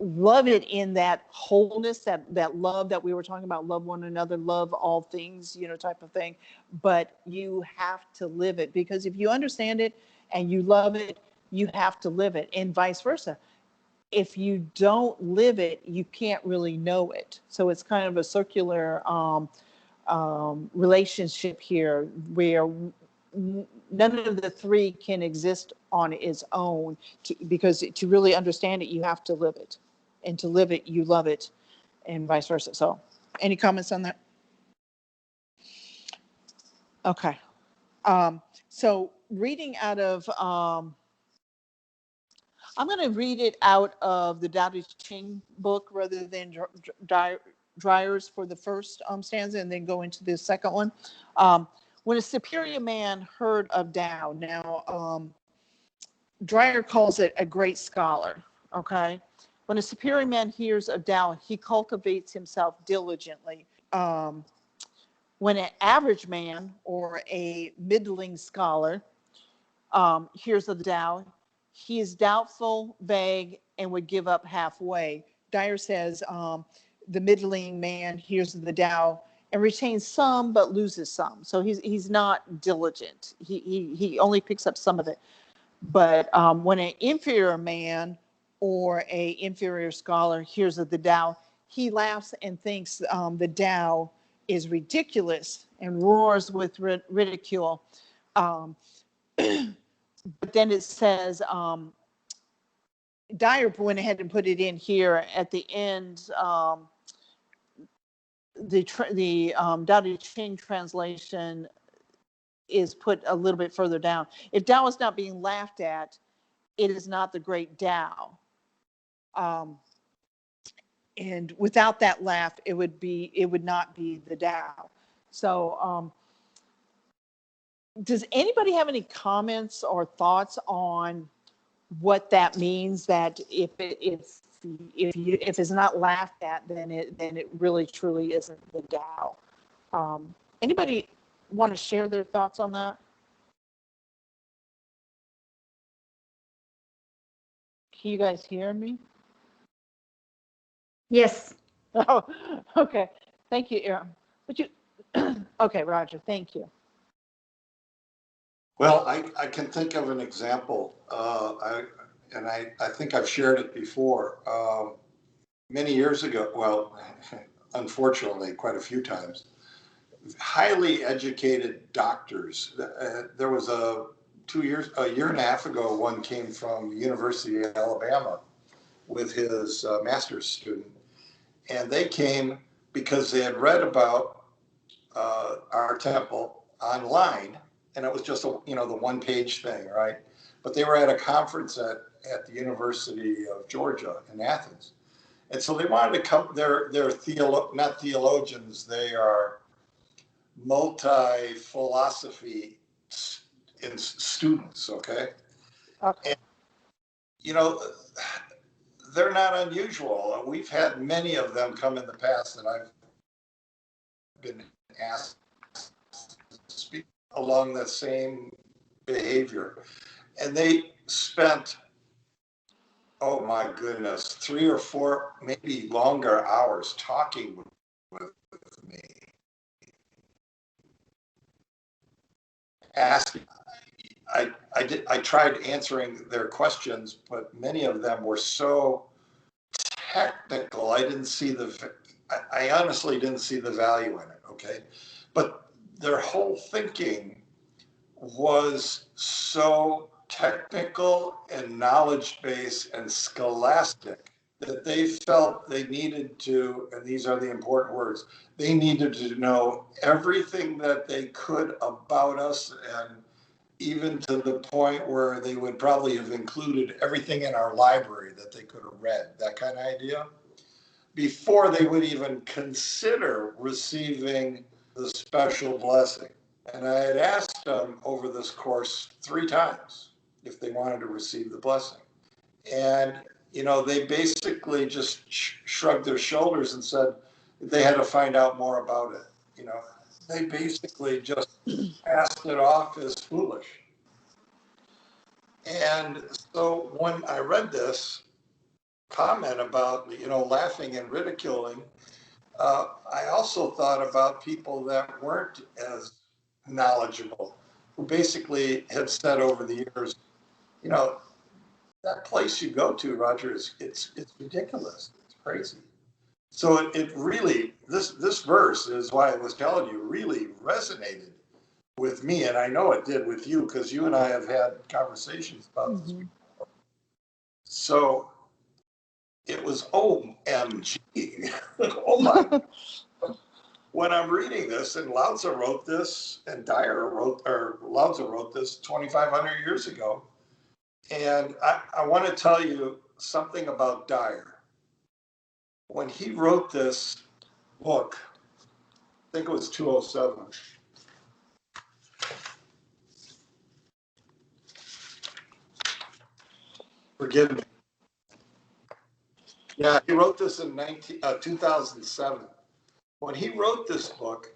love it in that wholeness, that love that we were talking about, love one another, love all things, type of thing. But you have to live it, because if you understand it and you love it, you have to live it, and vice versa. If you don't live it, you can't really know it. So it's kind of a circular relationship here, where none of the three can exist on its own, because to really understand it, you have to live it. And to live it, you love it, and vice versa. So any comments on that? Okay. So reading out of, I'm going to read it out of the Tao Te Ching book rather than Dreyer's for the first stanza, and then go into the second one. When a superior man heard of Tao, now Dreyer calls it a great scholar, okay? When a superior man hears of Tao, he cultivates himself diligently. When an average man or a middling scholar hears of the Tao, he is doubtful, vague, and would give up halfway. Dyer says the middling man hears of the Tao and retains some, but loses some. So he's not diligent. He only picks up some of it. But when an inferior man or a inferior scholar hears of the Tao, he laughs and thinks the Tao is ridiculous and roars with ridicule. But then it says, Dyer went ahead and put it in here at the end. The Tao Te Ching translation is put a little bit further down. If Tao is not being laughed at, it is not the great Tao. And without that laugh, it would not be the Tao. So does anybody have any comments or thoughts on what that means, that if it's not laughed at, then it really truly isn't the Tao? Anybody want to share their thoughts on that? Can you guys hear me? Yes. Oh, okay. Thank you, Aaron. Would you? Okay, Roger. Thank you. Well, I can think of an example, I think I've shared it before. Many years ago, well, unfortunately, quite a few times, highly educated doctors. There was a year and a half ago, one came from the University of Alabama with his master's student, and they came because they had read about our temple online, and it was just the 1-page thing, right? But they were at a conference at the University of Georgia in Athens, and so they wanted to come. They're not theologians. They are multi-philosophy students. Okay, Okay. and they're not unusual. We've had many of them come in the past that I've been asked to speak along the same behavior. And they spent, oh my goodness, 3 or 4, maybe longer hours talking with me. Asking, I tried answering their questions, but many of them were so technical. I honestly didn't see the value in it. Okay. But their whole thinking was so technical and knowledge based and scholastic that they felt they needed to, and these are the important words, they needed to know everything that they could about us, and even to the point where they would probably have included everything in our library that they could have read, that kind of idea, before they would even consider receiving the special blessing. And I had asked them over this course 3 times if they wanted to receive the blessing. And, they basically just shrugged their shoulders and said they had to find out more about it. They basically just passed it off as foolish. And so when I read this comment about, laughing and ridiculing, I also thought about people that weren't as knowledgeable, who basically have said over the years, that place you go to, Roger, it's ridiculous. It's crazy. So it really, this verse is why I was telling you, really resonated with me. And I know it did with you, because you and I have had conversations about this before. So it was OMG. Oh my. When I'm reading this, and Lao Tzu wrote this, and Lao Tzu wrote this 2,500 years ago. And I want to tell you something about Dyer. When he wrote this book, I think it was 207. Forgive me. Yeah, he wrote this in 2007. When he wrote this book,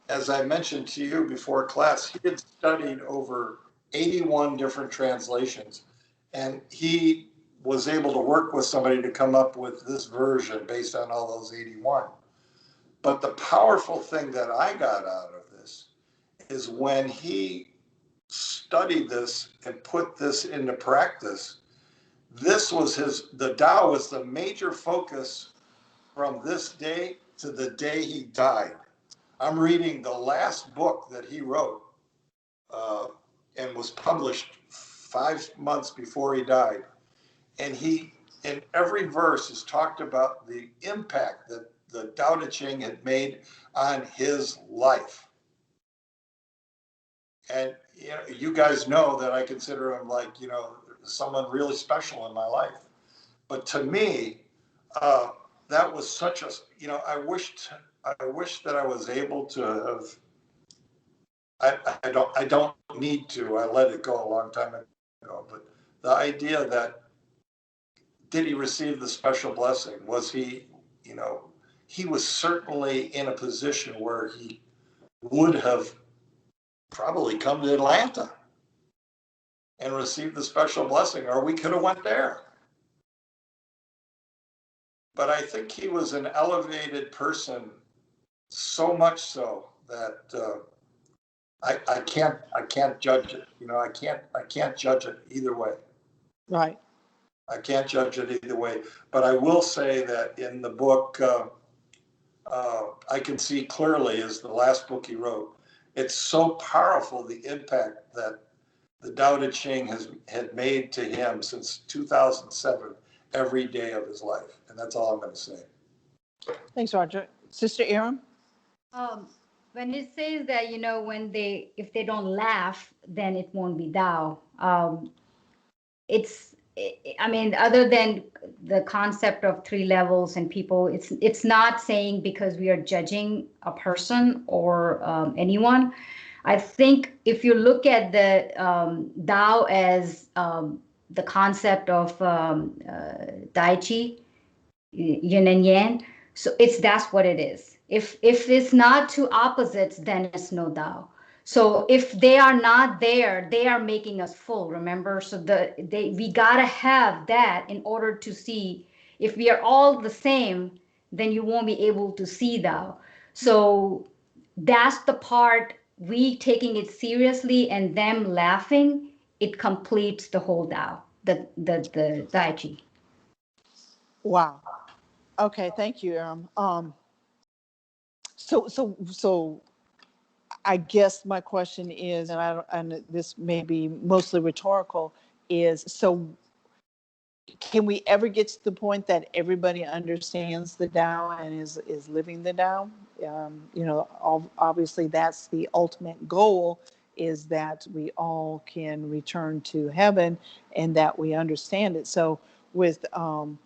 as I mentioned to you before class, he had studied over 81 different translations, and he was able to work with somebody to come up with this version based on all those 81. But the powerful thing that I got out of this is when he studied this and put this into practice, the Tao was the major focus from this day to the day he died. I'm reading the last book that he wrote, and was published 5 months before he died. And he, in every verse, has talked about the impact that the Tao Te Ching had made on his life. And you guys know that I consider him like, someone really special in my life. But to me, that was such a, I wish that I was able to have. I don't need to. I let it go a long time ago. But the idea that, did he receive the special blessing? Was he, he was certainly in a position where he would have probably come to Atlanta and received the special blessing, or we could have went there. But I think he was an elevated person, so much so that I can't judge it. I can't judge it either way. Right. I can't judge it either way. But I will say that in the book, I can see clearly is the last book he wrote. It's so powerful, the impact that the Tao Te Ching had made to him since 2007, every day of his life. And that's all I'm going to say. Thanks, Roger. Sister Erin? Um, when it says that, if they don't laugh, then it won't be Tao. I mean, other than the concept of three levels and people, it's not saying because we are judging a person or anyone. I think if you look at the Tao as the concept of Tai Chi, yin and yang, so that's what it is. If it's not two opposites, then it's no Tao. So if they are not there, they are making us full, remember? So we gotta have that in order to see. If we are all the same, then you won't be able to see Tao. So that's the part, we taking it seriously and them laughing, it completes the whole Tao, the Tai Chi. Wow. Okay, thank you, Erin. So I guess my question is, and this may be mostly rhetorical, is so can we ever get to the point that everybody understands the Tao and is living the Tao? Obviously that's the ultimate goal, is that we all can return to heaven and that we understand it. So with and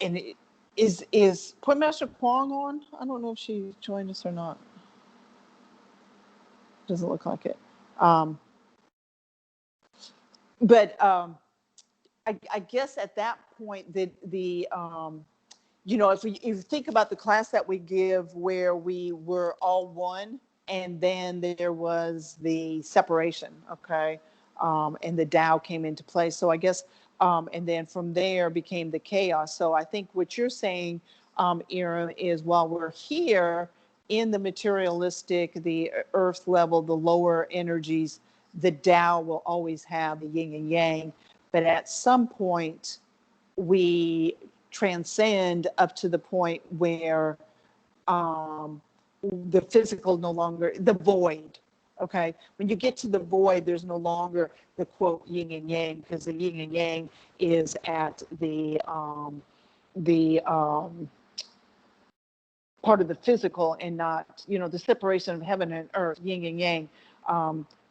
it, is Point Master Kwong on? I don't know if she joined us or not. Doesn't look like it. But I guess at that point, if you think about the class that we give where we were all one, and then there was the separation, okay, and the Tao came into play. So I guess, and then from there became the chaos. So I think what you're saying, Erin, is while we're here in the materialistic, the earth level, the lower energies, the Tao will always have the yin and yang. But at some point, we transcend up to the point where the physical no longer, the void. Okay, when you get to the void, there's no longer the quote yin and yang, because the yin and yang is at the part of the physical, and not, the separation of heaven and earth, yin and yang,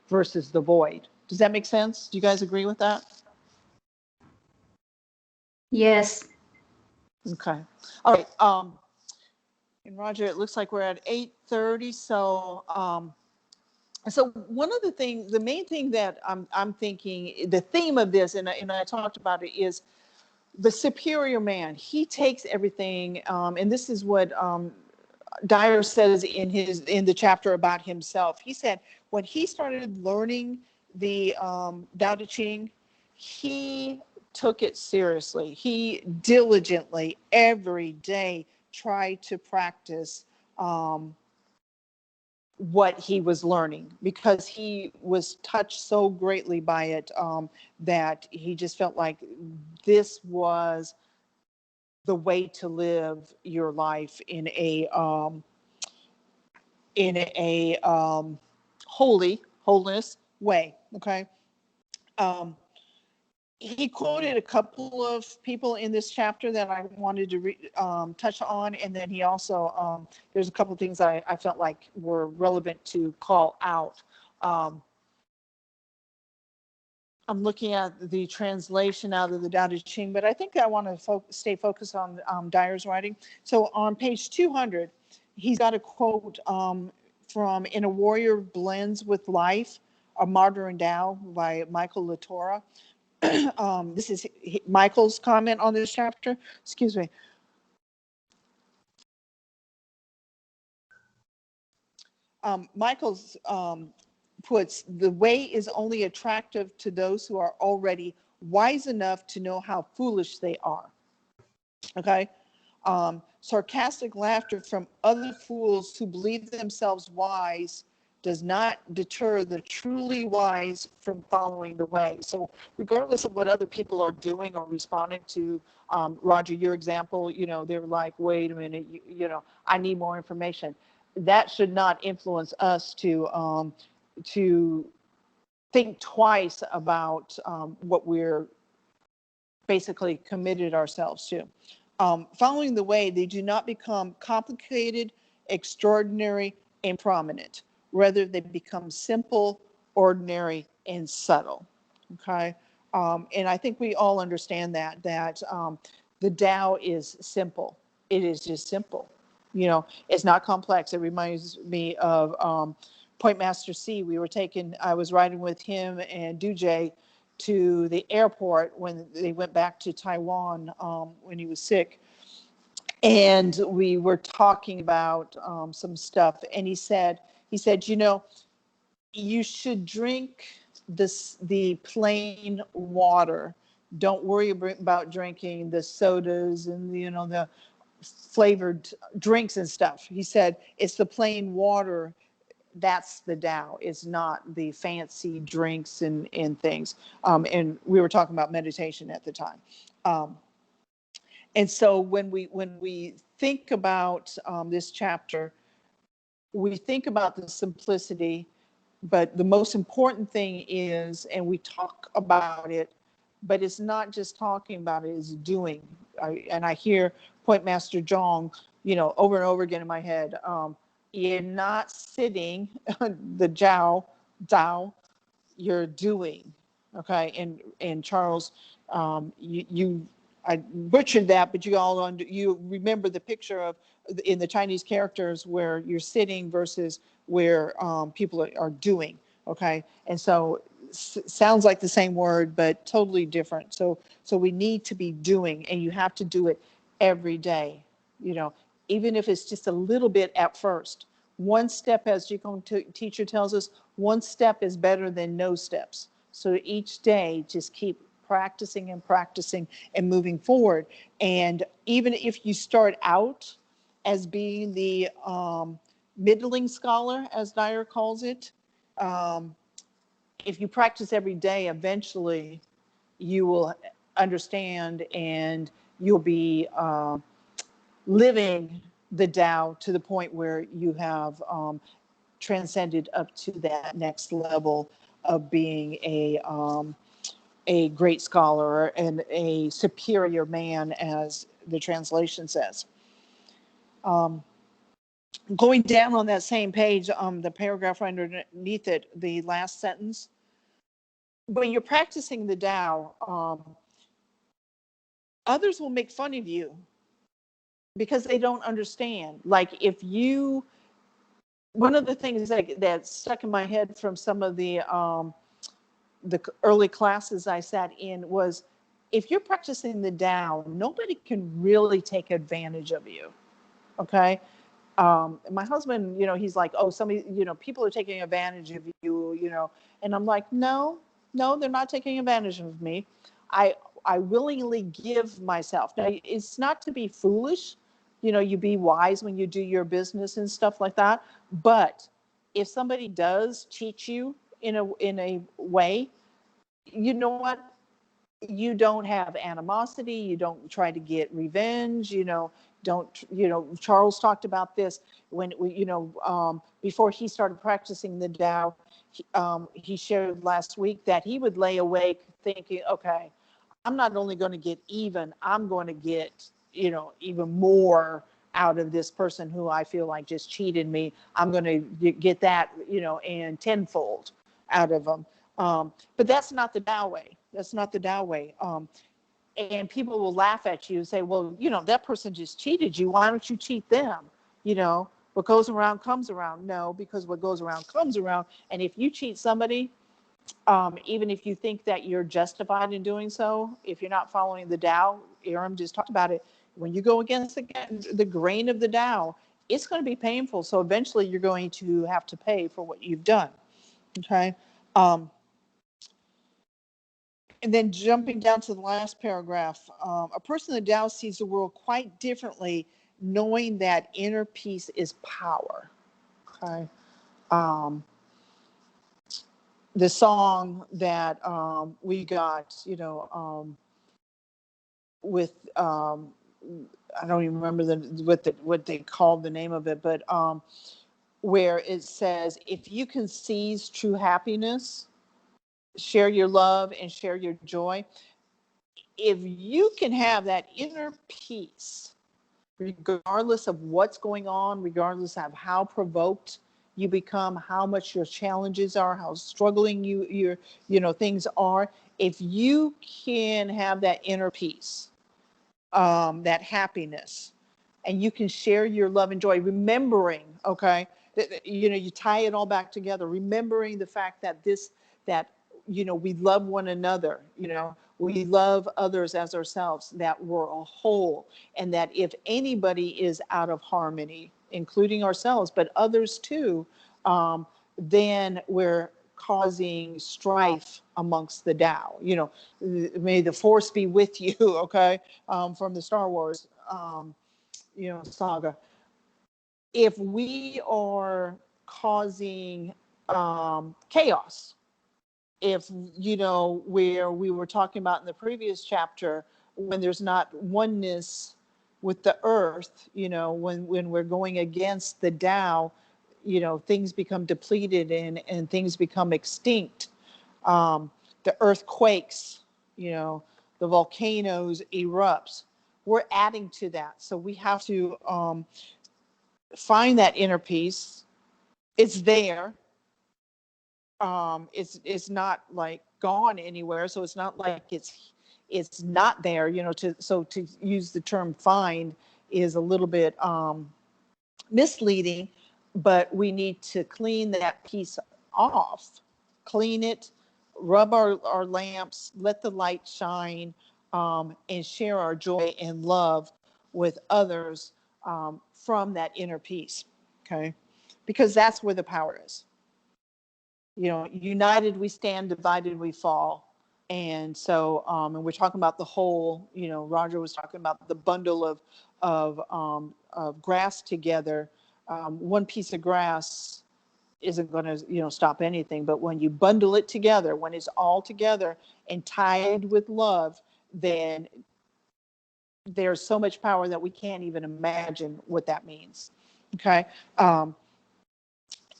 versus the void. Does that make sense? Do you guys agree with that? Yes. Okay. All right. And Roger, it looks like we're at 8:30. So, so one of the main thing that I'm thinking, the theme of this, and I talked about it, is the superior man. He takes everything, and this is what Dyer says in the chapter about himself. He said when he started learning the Tao Te Ching, he took it seriously. He diligently every day tried to practice what he was learning, because he was touched so greatly by it, that he just felt like this was the way to live your life in a holiness way. Okay. He quoted a couple of people in this chapter that I wanted to touch on, and then he also there's a couple of things I felt like were relevant to call out. I'm looking at the translation out of the Tao Te Ching, but I think I want to stay focused on Dyer's writing. So on page 200, he's got a quote from "In a Warrior Blends with Life, A Martyr in Tao" by Michael Latora. This is Michael's comment on this chapter. Excuse me. Michael's puts, "The way is only attractive to those who are already wise enough to know how foolish they are." Okay. Sarcastic laughter from other fools who believe themselves wise does not deter the truly wise from following the way. So regardless of what other people are doing or responding to, Roger, your example, they're like, wait a minute, I need more information. That should not influence us to think twice about what we're basically committed ourselves to. Following the way, they do not become complicated, extraordinary, and prominent. Rather, they become simple, ordinary, and subtle. Okay? And I think we all understand that the Tao is simple. It is just simple. It's not complex. It reminds me of Point Master C. I was riding with him and Dujay to the airport when they went back to Taiwan when he was sick. And we were talking about some stuff. And he said, you should drink the plain water. Don't worry about drinking the sodas and the flavored drinks and stuff. He said, it's the plain water. That's the Tao. It's not the fancy drinks and things. And we were talking about meditation at the time. And so when we think about this chapter, we think about the simplicity, but the most important thing is, and we talk about it, but it's not just talking about it, it's doing. And I hear Point Master Zhong, over and over again in my head. You're not sitting, the Tao, you're doing. Okay, and Charles, I butchered that, but you remember the picture of in the Chinese characters where you're sitting versus where people are doing. Okay, and so sounds like the same word, but totally different. So we need to be doing, and you have to do it every day. Even if it's just a little bit at first. One step, as Qigong teacher tells us, one step is better than no steps. So each day, just keep practicing and moving forward. And even if you start out as being the middling scholar, as Dyer calls it, if you practice every day, eventually you will understand and you'll be living the Tao to the point where you have transcended up to that next level of being a great scholar and a superior man, as the translation says. Going down on that same page, the paragraph underneath it, the last sentence, when you're practicing the Tao, others will make fun of you because they don't understand. Like one of the things that stuck in my head from some of the early classes I sat in was, if you're practicing the Tao, nobody can really take advantage of you. Okay. My husband, he's like, oh, somebody, people are taking advantage of you, and I'm like, no, they're not taking advantage of me. I willingly give myself. Now, it's not to be foolish, you be wise when you do your business and stuff like that. But if somebody does cheat you in a way, you know what? You don't have animosity. You don't try to get revenge. Charles talked about this when before he started practicing the Tao. He shared last week that he would lay awake thinking, okay, I'm not only going to get even, I'm going to get, even more out of this person who I feel like just cheated me. I'm going to get that, and tenfold out of them. But that's not the Tao way. That's not the Tao way. And people will laugh at you and say, well, that person just cheated you. Why don't you cheat them? What goes around comes around. No, because what goes around comes around. And if you cheat somebody, even if you think that you're justified in doing so, if you're not following the Tao, Aram just talked about it, when you go against the grain of the Tao, it's going to be painful. So eventually you're going to have to pay for what you've done. Okay. And then jumping down to the last paragraph, a person in the Tao sees the world quite differently, knowing that inner peace is power. Okay. the song that we got, with I don't even remember what they called the name of it, but where it says, if you can seize true happiness, share your love and share your joy. If you can have that inner peace, regardless of what's going on, regardless of how provoked you become, how much your challenges are, how struggling things are, if you can have that inner peace, that happiness, and you can share your love and joy, remembering, okay, that, you tie it all back together, remembering the fact that we love one another, we love others as ourselves, that we're a whole, and that if anybody is out of harmony, including ourselves, but others too, then we're causing strife amongst the Tao. May the force be with you, okay, from the Star Wars, saga. If we are causing chaos, if, where we were talking about in the previous chapter, when there's not oneness with the earth, when we're going against the Tao, things become depleted and things become extinct. The earth quakes, the volcanoes erupts. We're adding to that. So we have to find that inner peace. It's there. It's not like gone anywhere. So it's not like it's not there, to use the term find is a little bit misleading, but we need to clean that piece off, clean it, rub our lamps, let the light shine, and share our joy and love with others, from that inner peace. Okay. Because that's where the power is. United we stand, divided we fall. And so, and we're talking about the whole, Roger was talking about the bundle of grass together. One piece of grass isn't going to, stop anything. But when you bundle it together, when it's all together and tied with love, then there's so much power that we can't even imagine what that means. Okay. And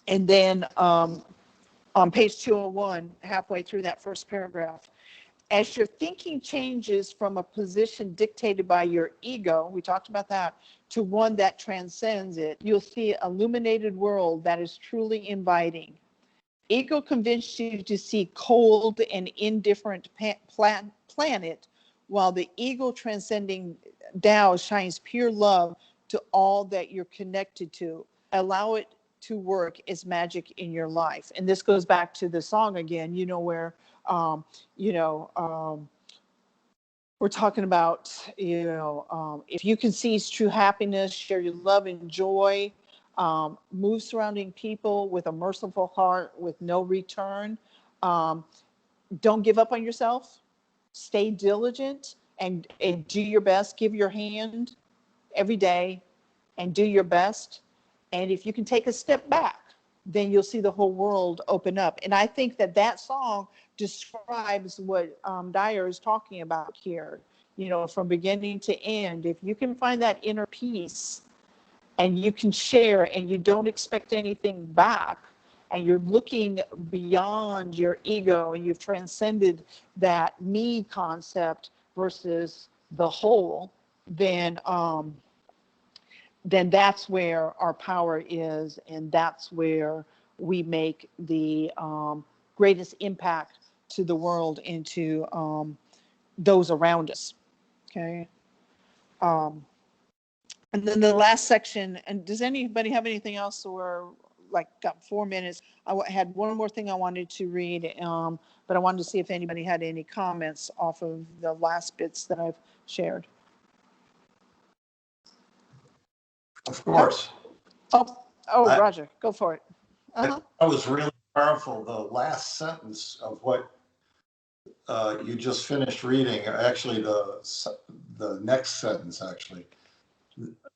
then on page 201, halfway through that first paragraph, as your thinking changes from a position dictated by your ego, we talked about that, to one that transcends it, you'll see an illuminated world that is truly inviting. Ego convinced you to see cold and indifferent planet, while the ego transcending Tao shines pure love to all that you're connected to. Allow it to work as magic in your life. And this goes back to the song again, where we're talking about, if you can seize true happiness, share your love and joy, move surrounding people with a merciful heart with no return. Don't give up on yourself. Stay diligent and do your best. Give your hand every day and do your best. And if you can take a step back, then you'll see the whole world open up. And I think that song describes what Dyer is talking about here, from beginning to end. If you can find that inner peace and you can share and you don't expect anything back, and you're looking beyond your ego and you've transcended that me concept versus the whole, then that's where our power is, and that's where we make the greatest impact to the world and to those around us. Okay. And then the last section, and does anybody have anything else? Or got 4 minutes. I had one more thing I wanted to read, but I wanted to see if anybody had any comments off of the last bits that I've shared. Of course. Roger, go for it. That was really powerful. The last sentence of what you just finished reading, actually the next sentence, actually.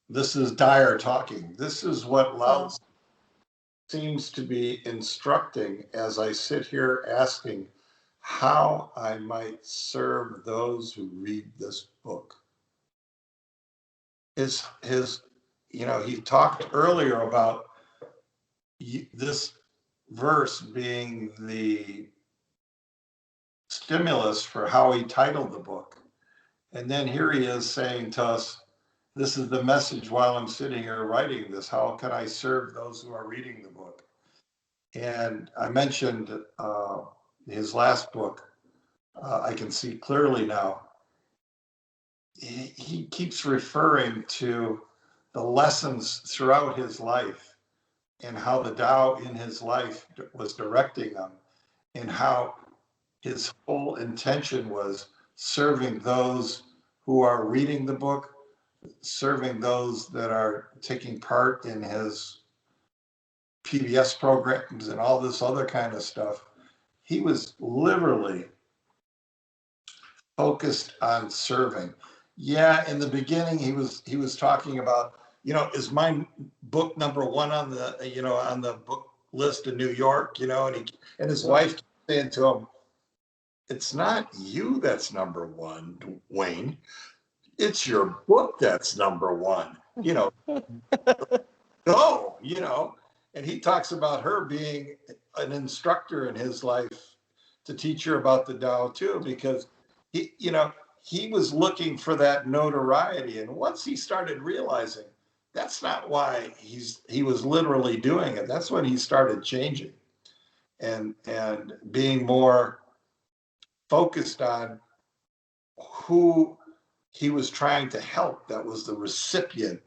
This is Dyer talking. This is what Lao seems to be instructing as I sit here asking how I might serve those who read this book. His, he talked earlier about this verse being the stimulus for how he titled the book. And then here he is saying to us, this is the message while I'm sitting here writing this. How can I serve those who are reading the book? And I mentioned his last book, I Can See Clearly Now. He keeps referring to the lessons throughout his life and how the Tao in his life was directing him, and how his whole intention was serving those who are reading the book, serving those that are taking part in his PBS programs and all this other kind of stuff. He was literally focused on serving. Yeah, in the beginning, he was talking about, is my book number one on the book list in New York, and his wife kept saying to him, it's not you that's number one, Wayne. It's your book that's number one. No, and he talks about her being an instructor in his life to teach her about the Tao too, because he was looking for that notoriety. And once he started realizing that's not why he was literally doing it, that's when he started changing and being more focused on who he was trying to help. That was the recipient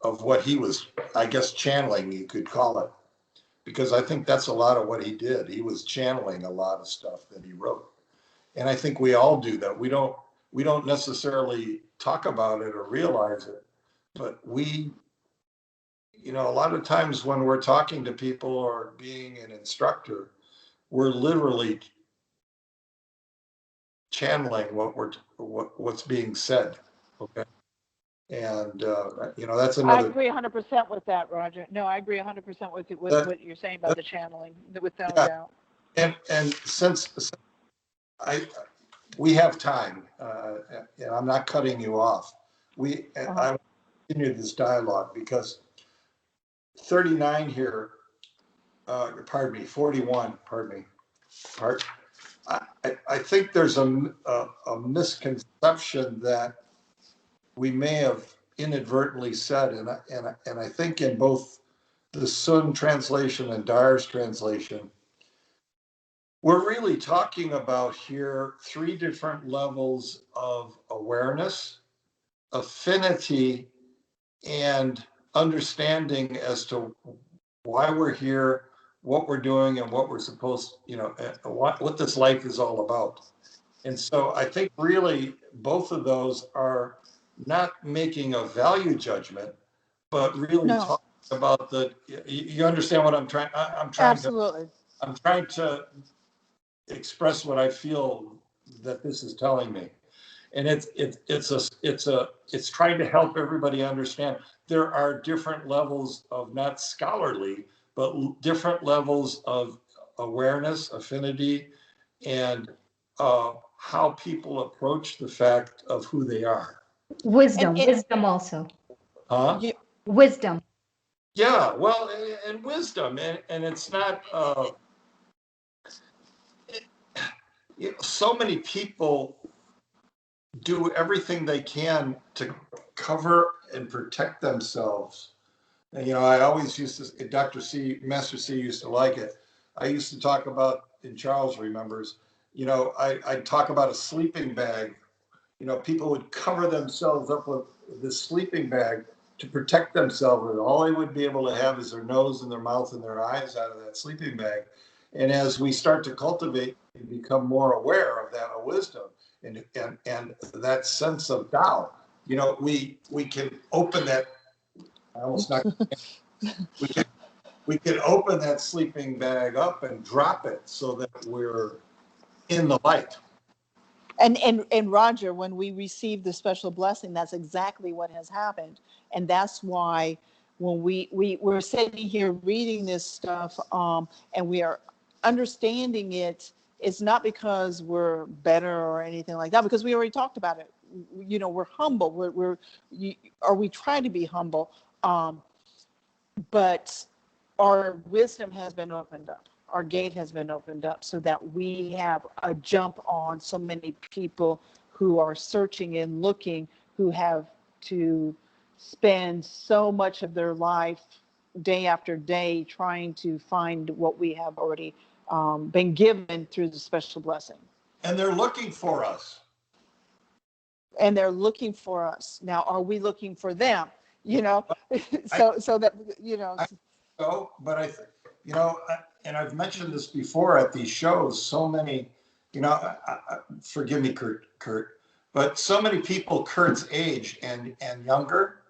of what he was, I guess, channeling, you could call it. Because I think that's a lot of what he did. He was channeling a lot of stuff that he wrote. And I think we all do that. We don't necessarily talk about it or realize it, but a lot of times when we're talking to people or being an instructor, we're literally channeling what's being said. Okay. And that's I another. agree 100% with that, Roger. No, I agree 100% with what you're saying about the channeling, with no doubt. And since we have time, and I'm not cutting you off. I will continue this dialogue because 39 here, 41, I think there's a misconception that we may have inadvertently said, and I think in both the Sun translation and Dyer's translation, we're really talking about here 3 different levels of awareness, affinity, and understanding as to why we're here, what we're doing, and what we're supposed, what this life is all about. And so I think really both of those are not making a value judgment, but really talking about you understand what I'm trying. Absolutely. I'm trying to express what I feel that this is telling me. And it's trying to help everybody understand there are different levels of not scholarly, but different levels of awareness, affinity, and how people approach the fact of who they are. Wisdom also. Huh? Wisdom. Yeah, well, and wisdom, and it's not. So many people do everything they can to cover and protect themselves. And, I always used to, Master C used to like it. I used to talk about, and Charles remembers, I'd talk about a sleeping bag. People would cover themselves up with this sleeping bag to protect themselves. And all they would be able to have is their nose and their mouth and their eyes out of that sleeping bag. And as we start to cultivate and become more aware of that wisdom and that sense of Tao, we can open that. I almost not. We can open that sleeping bag up and drop it so that we're in the light. And Roger, when we receive the special blessing, that's exactly what has happened. And that's why when we're sitting here reading this stuff, and we are understanding it, it's not because we're better or anything like that, because we already talked about it. You know, we're humble. We try to be humble, but our wisdom has been opened up. Our gate has been opened up so that we have a jump on so many people who are searching and looking, who have to spend so much of their life day after day trying to find what we have already been given through the special blessing. And they're looking for us. And they're looking for us. Now, are we looking for them? You know, so that, you know. So, but you know, and I've mentioned this before at these shows, so many, you know, forgive me, Kurt, but so many people Kurt's age and younger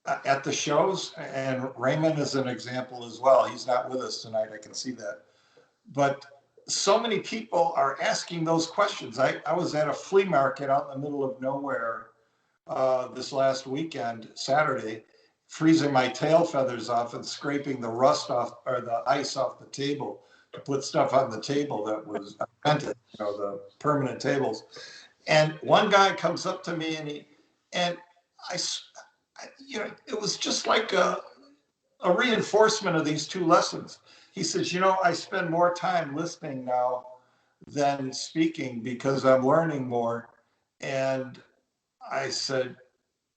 at the shows, and Raymond is an example as well. He's not with us tonight, I can see that. But so many people are asking those questions. I was at a flea market out in the middle of nowhere this last weekend, Saturday, freezing my tail feathers off and scraping the rust off or the ice off the table to put stuff on the table that was rented, you know, the permanent tables. And one guy comes up to me and I, you know, it was just like a reinforcement of these two lessons. He says, you know, I spend more time listening now than speaking because I'm learning more. And I said,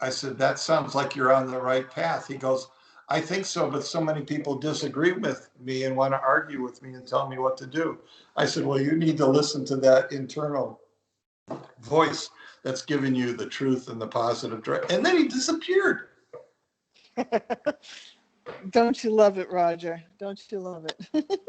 that sounds like you're on the right path. He goes, I think so, but so many people disagree with me and want to argue with me and tell me what to do. I said, well, you need to listen to that internal voice that's giving you the truth and the positive direction. And then he disappeared. Don't you love it, Roger? Don't you love it?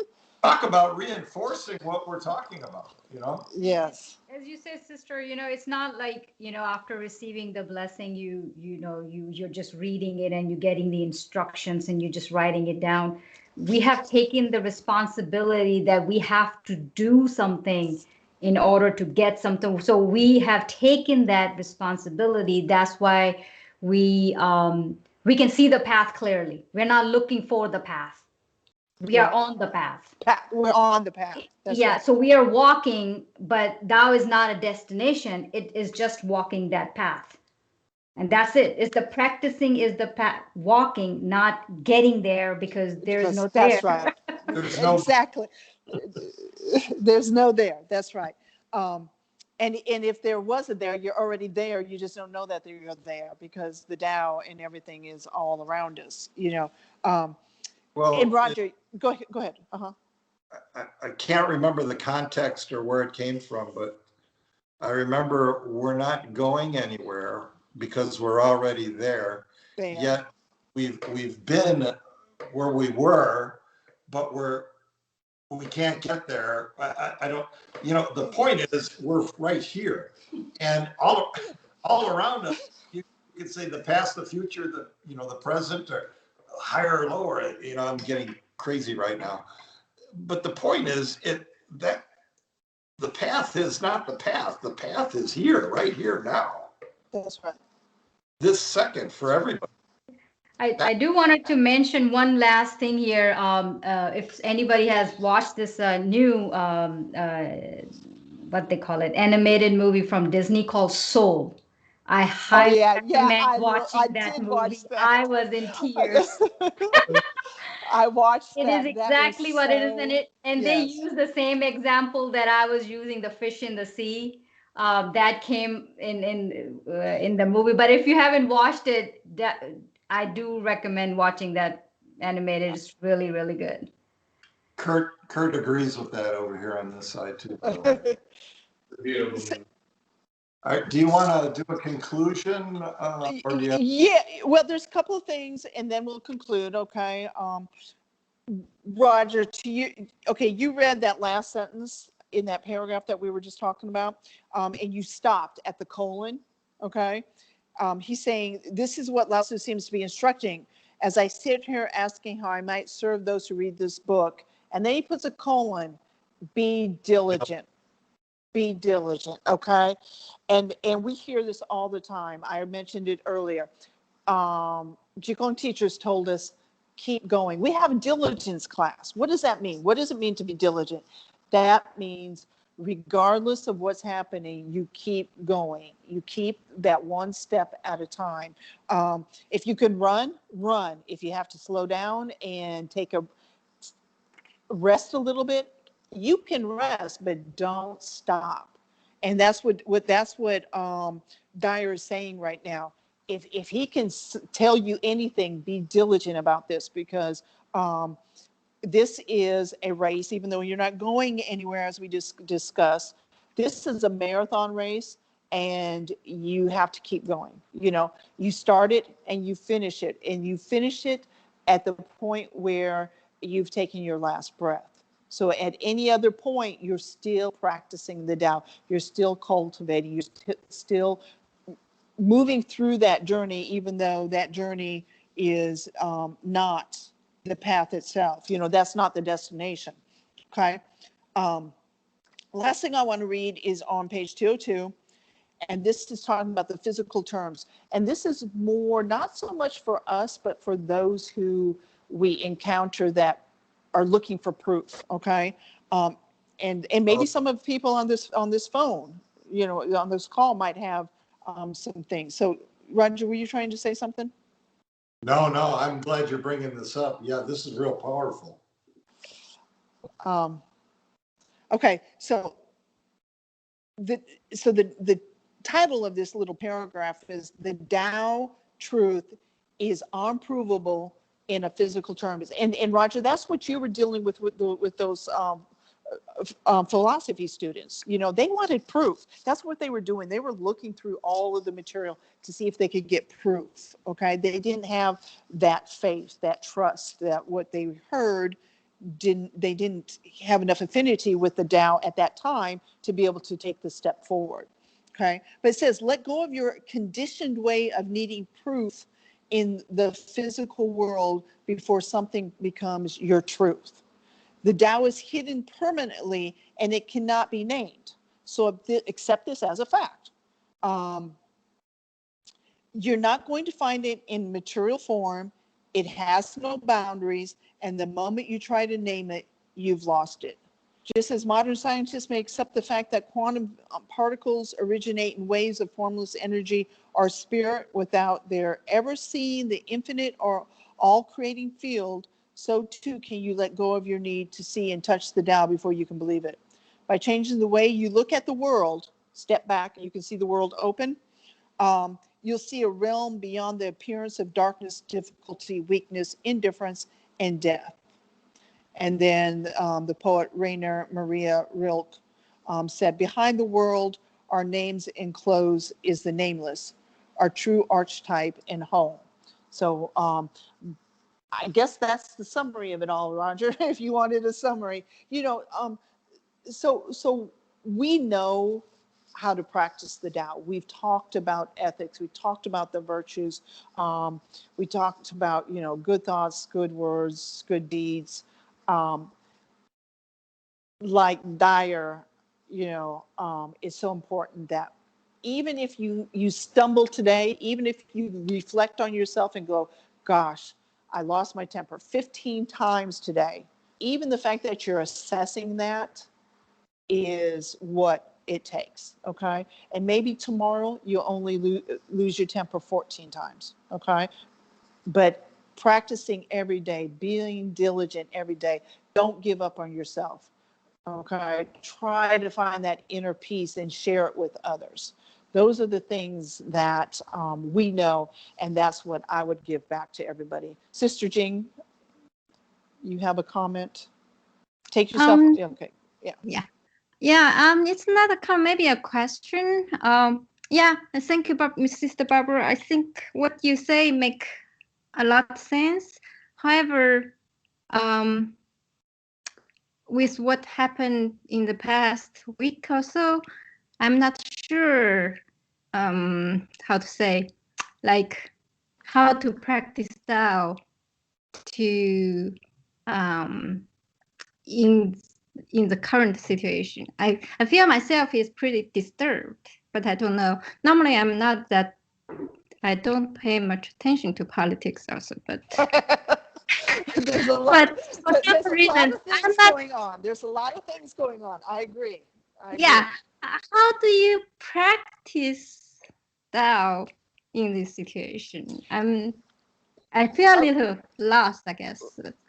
Talk about reinforcing what we're talking about, you know? Yes. As you said, sister, you know, it's not like, you know, after receiving the blessing, you're just reading it and you're getting the instructions and you're just writing it down. We have taken the responsibility that we have to do something in order to get something. So we have taken that responsibility. That's why we can see the path clearly. We're not looking for the path. We are on the path. We're on the path. That's Yeah, right. so we are walking, but thou is not a destination. It is just walking that path. And that's it. It's the practicing is the path, walking, not getting there because there's no there. That's right. There's no Exactly. There's no there. That's right. And if there wasn't there, you're already there. You just don't know that you're there because the Tao and everything is all around us, you know. well, And Roger, go ahead. Uh-huh. I can't remember the context or where it came from, but I remember we're not going anywhere because we're already there. There. Yet we've been where we were, but we can't get there. I don't, you know, the point is we're right here, and all around us, you could say the past, the future, the, you know, the present, or higher or lower. You know, I'm getting crazy right now, but the point is that the path is not the path. The path is here, right here now, That's right. this second for everybody. I do wanted to mention one last thing here. If anybody has watched this new, what they call it, animated movie from Disney called Soul, I highly recommend watching that movie. Watch that. I was in tears. I watched It that. is exactly what it is in it. And they yes. use the same example that I was using, the fish in the sea. That came in the movie. But if you haven't watched it, I do recommend watching that animated. It's really, really good. Kurt agrees with that over here on this side too. By the way. All right, do you want to do a conclusion, or do you have... Yeah, well, there's a couple of things, and then we'll conclude. Okay, Roger, to you. Okay, you read that last sentence in that paragraph that we were just talking about, and you stopped at the colon. Okay, he's saying this is what Lao Tzu seems to be instructing. As I sit here asking how I might serve those who read this book, and then he puts a colon. Be diligent. Be diligent, okay? And we hear this all the time. I mentioned it earlier. Qigong teachers told us, keep going. We have a diligence class. What does that mean? What does it mean to be diligent? That means regardless of what's happening, you keep going. You keep that one step at a time. If you can run, run. If you have to slow down and take a rest a little bit, you can rest, but don't stop. And that's what Dyer is saying right now. If he can tell you anything, be diligent about this, because this is a race, even though you're not going anywhere, as we just discussed. This is a marathon race, and you have to keep going. You know, you start it and you finish it, and you finish it at the point where you've taken your last breath. So at any other point, you're still practicing the Tao. You're still cultivating. You're still moving through that journey, even though that journey is not the path itself. You know, that's not the destination. Okay. Last thing I want to read is on page 202. And this is talking about the physical terms. And this is more, not so much for us, but for those who we encounter that are looking for proof. Okay. And maybe some of the people on this phone, you know, on this call might have some things. So Roger, were you trying to say something? No, I'm glad you're bringing this up. Yeah, this is real powerful. Okay, so the title of this little paragraph is "The Tao Truth is Unprovable in a Physical Terms." And Roger, that's what you were dealing with those philosophy students. You know, they wanted proof. That's what they were doing. They were looking through all of the material to see if they could get proof. Okay, they didn't have that faith, that trust, that what they heard didn't have enough affinity with the Tao at that time to be able to take the step forward. Okay, but it says, let go of your conditioned way of needing proof in the physical world before something becomes your truth. The Tao is hidden permanently and it cannot be named. So accept this as a fact. You're not going to find it in material form. It has no boundaries. And the moment you try to name it, you've lost it. Just as modern scientists may accept the fact that quantum particles originate in waves of formless energy or spirit without their ever seeing the infinite or all-creating field, so too can you let go of your need to see and touch the Tao before you can believe it. By changing the way you look at the world, step back and you can see the world open, you'll see a realm beyond the appearance of darkness, difficulty, weakness, indifference, and death. And then the poet Rainer Maria Rilke said, behind the world, our names enclosed is the nameless, our true archetype and home. So I guess that's the summary of it all, Roger, if you wanted a summary. You know, so we know how to practice the Tao. We've talked about ethics. We've talked about the virtues. We talked about, you know, good thoughts, good words, good deeds. Like Dyer, you know, it's so important that even if you stumble today, even if you reflect on yourself and go, gosh, I lost my temper 15 times today. Even the fact that you're assessing that is what it takes, okay? And maybe tomorrow you'll only lose your temper 14 times, okay? But practicing every day, being diligent every day, don't give up on yourself, okay? Try to find that inner peace and share it with others. Those are the things that we know, and that's what I would give back to everybody. Sister Jing, you have a comment? Take yourself, okay, yeah. Yeah, it's not a comment, maybe a question. Yeah, and thank you, Sister Barbara. I think what you say make a lot of sense. However, with what happened in the past week or so, I'm not sure how to say, like how to practice Tao to in the current situation. I feel myself is pretty disturbed, but I don't know. Normally, I'm not that I don't pay much attention to politics also, but There's a lot, but for there's some a lot reason, of things I'm not. going on. There's a lot of things going on. I agree. Yeah, how do you practice Tao in this situation? I feel a little lost, I guess.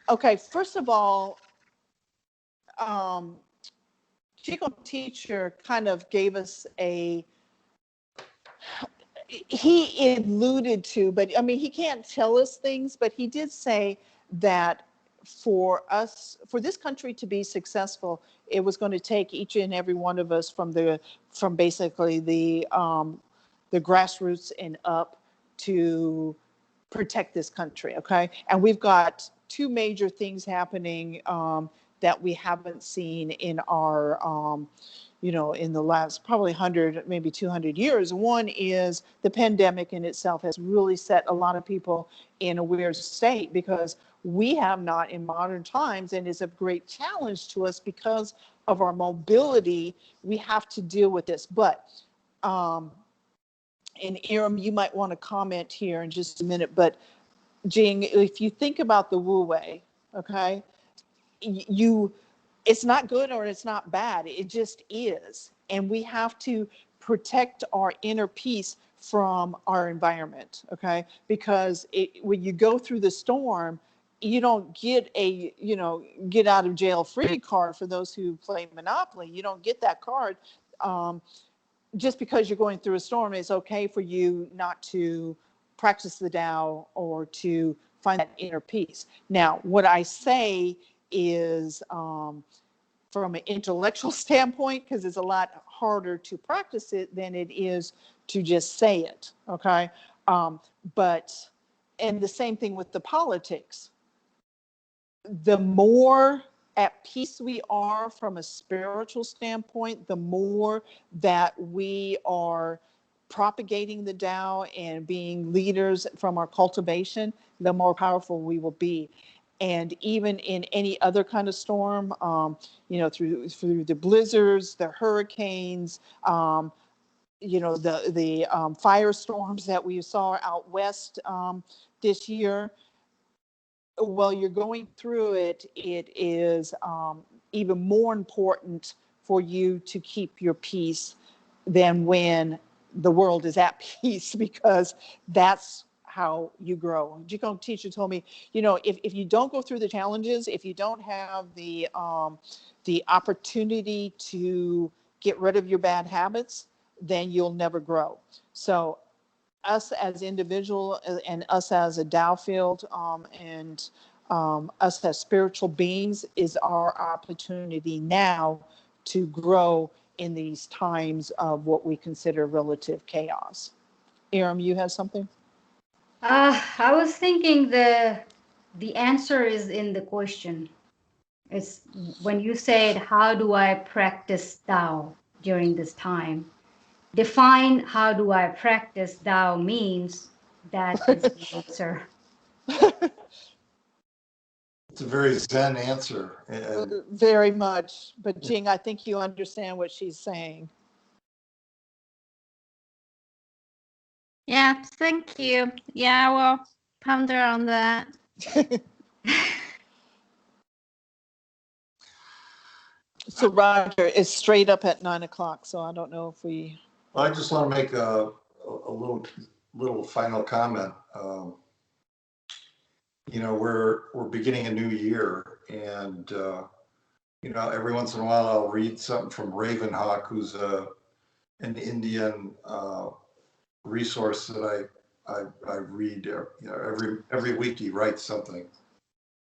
Okay, first of all, Qigong teacher kind of gave us he alluded to, but I mean, he can't tell us things, but he did say that for this country to be successful, it was going to take each and every one of us from basically the grassroots and up to protect this country. Okay. And we've got two major things happening that we haven't seen in our, in the last probably 100, maybe 200 years. One is the pandemic in itself has really set a lot of people in a weird state because we have not in modern times, and it's a great challenge to us because of our mobility. We have to deal with this. But, and Iram, you might want to comment here in just a minute, but Jing, if you think about the Wu Wei, okay, it's not good or it's not bad. It just is. And we have to protect our inner peace from our environment, okay? Because when you go through the storm, you don't get a, get out of jail free card for those who play Monopoly. You don't get that card. Just because you're going through a storm, it's okay for you not to practice the Tao or to find that inner peace. Now, what I say is from an intellectual standpoint, because it's a lot harder to practice it than it is to just say it, okay? And the same thing with the politics. The more at peace we are from a spiritual standpoint, the more that we are propagating the Tao and being leaders from our cultivation, the more powerful we will be. And even in any other kind of storm, through the blizzards, the hurricanes, the firestorms that we saw out west this year, while you're going through it, it is even more important for you to keep your peace than when the world is at peace, because that's how you grow. Qigong teacher told me, if you don't go through the challenges, if you don't have the opportunity to get rid of your bad habits, then you'll never grow. So us as individual and us as a Tao field and us as spiritual beings is our opportunity now to grow in these times of what we consider relative chaos. Iram, you have something? I was thinking the answer is in the question. It's when you said, how do I practice Tao during this time? Define how do I practice Tao means that is the answer. It's a very Zen answer. And very much. But Jing, I think you understand what she's saying. Yeah, thank you. Yeah, I will ponder on that. So Roger is straight up at 9:00, so I don't know if we. I just want to make a little final comment. We're beginning a new year, and every once in a while I'll read something from Ravenhawk, who's an Indian resource that I read. Every week he writes something,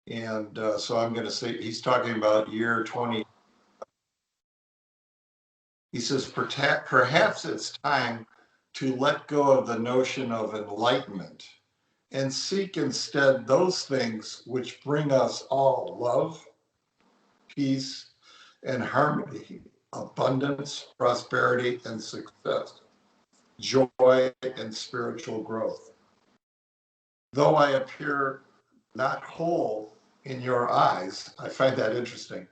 and so I'm going to say he's talking about year 20. He says, perhaps it's time to let go of the notion of enlightenment and seek instead those things which bring us all love, peace, and harmony, abundance, prosperity, and success, joy, and spiritual growth. Though I appear not whole in your eyes, I find that interesting,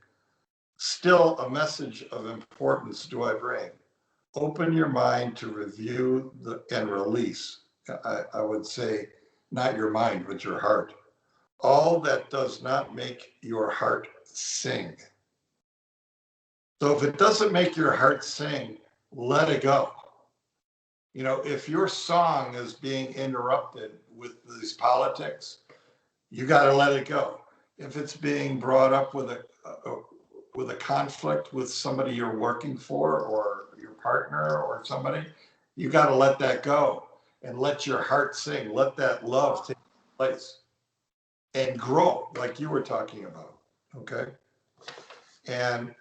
still a message of importance do I bring. Open your mind to review and release I would say not your mind, but your heart. All that does not make your heart sing. So if it doesn't make your heart sing, let it go. You know, if your song is being interrupted with these politics, you got to let it go. If it's being brought up with a conflict with somebody you're working for or your partner or somebody, you got to let that go and let your heart sing. Let that love take place and grow, like you were talking about. Okay. And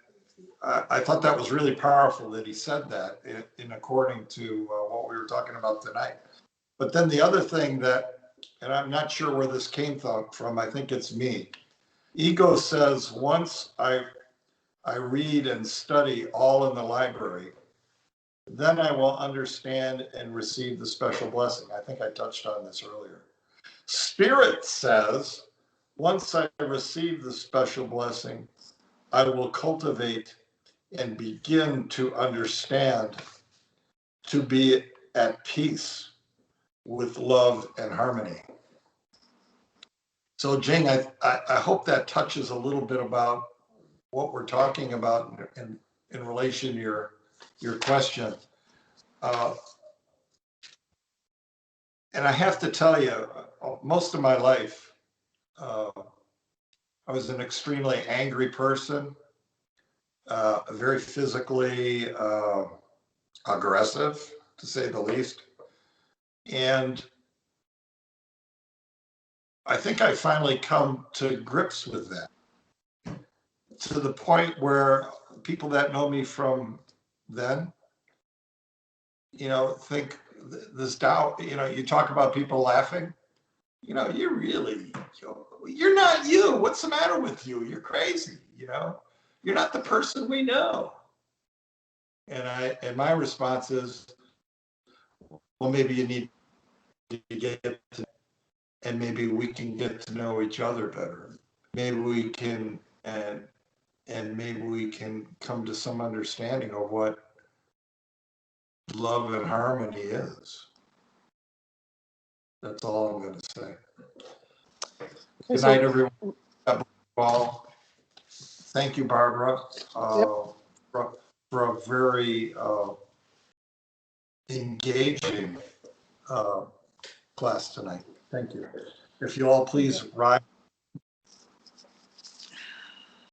I thought that was really powerful that he said that in according to what we were talking about tonight. But then the other thing that, and I'm not sure where this came from, I think it's me. Ego says, once I read and study all in the library, then I will understand and receive the special blessing. I think I touched on this earlier. Spirit says, once I receive the special blessing, I will cultivate and begin to understand, to be at peace with love and harmony. So Jing, I hope that touches a little bit about what we're talking about in relation to your question. And I have to tell you, most of my life, I was an extremely angry person, very physically aggressive, to say the least. And I think I finally come to grips with that, to the point where people that know me from then, you know, think this doubt, you know, you talk about people laughing, you know, you're not you. What's the matter with you? You're crazy, you know, you're not the person we know. And my response is, well, maybe you need to get to, and maybe we can get to know each other better. Maybe we can, and maybe we can come to some understanding of what love and harmony is. That's all I'm going to say. Good night, everyone. God bless you all. Thank you, Barbara, for a very engaging class tonight. Thank you. If you all please rise.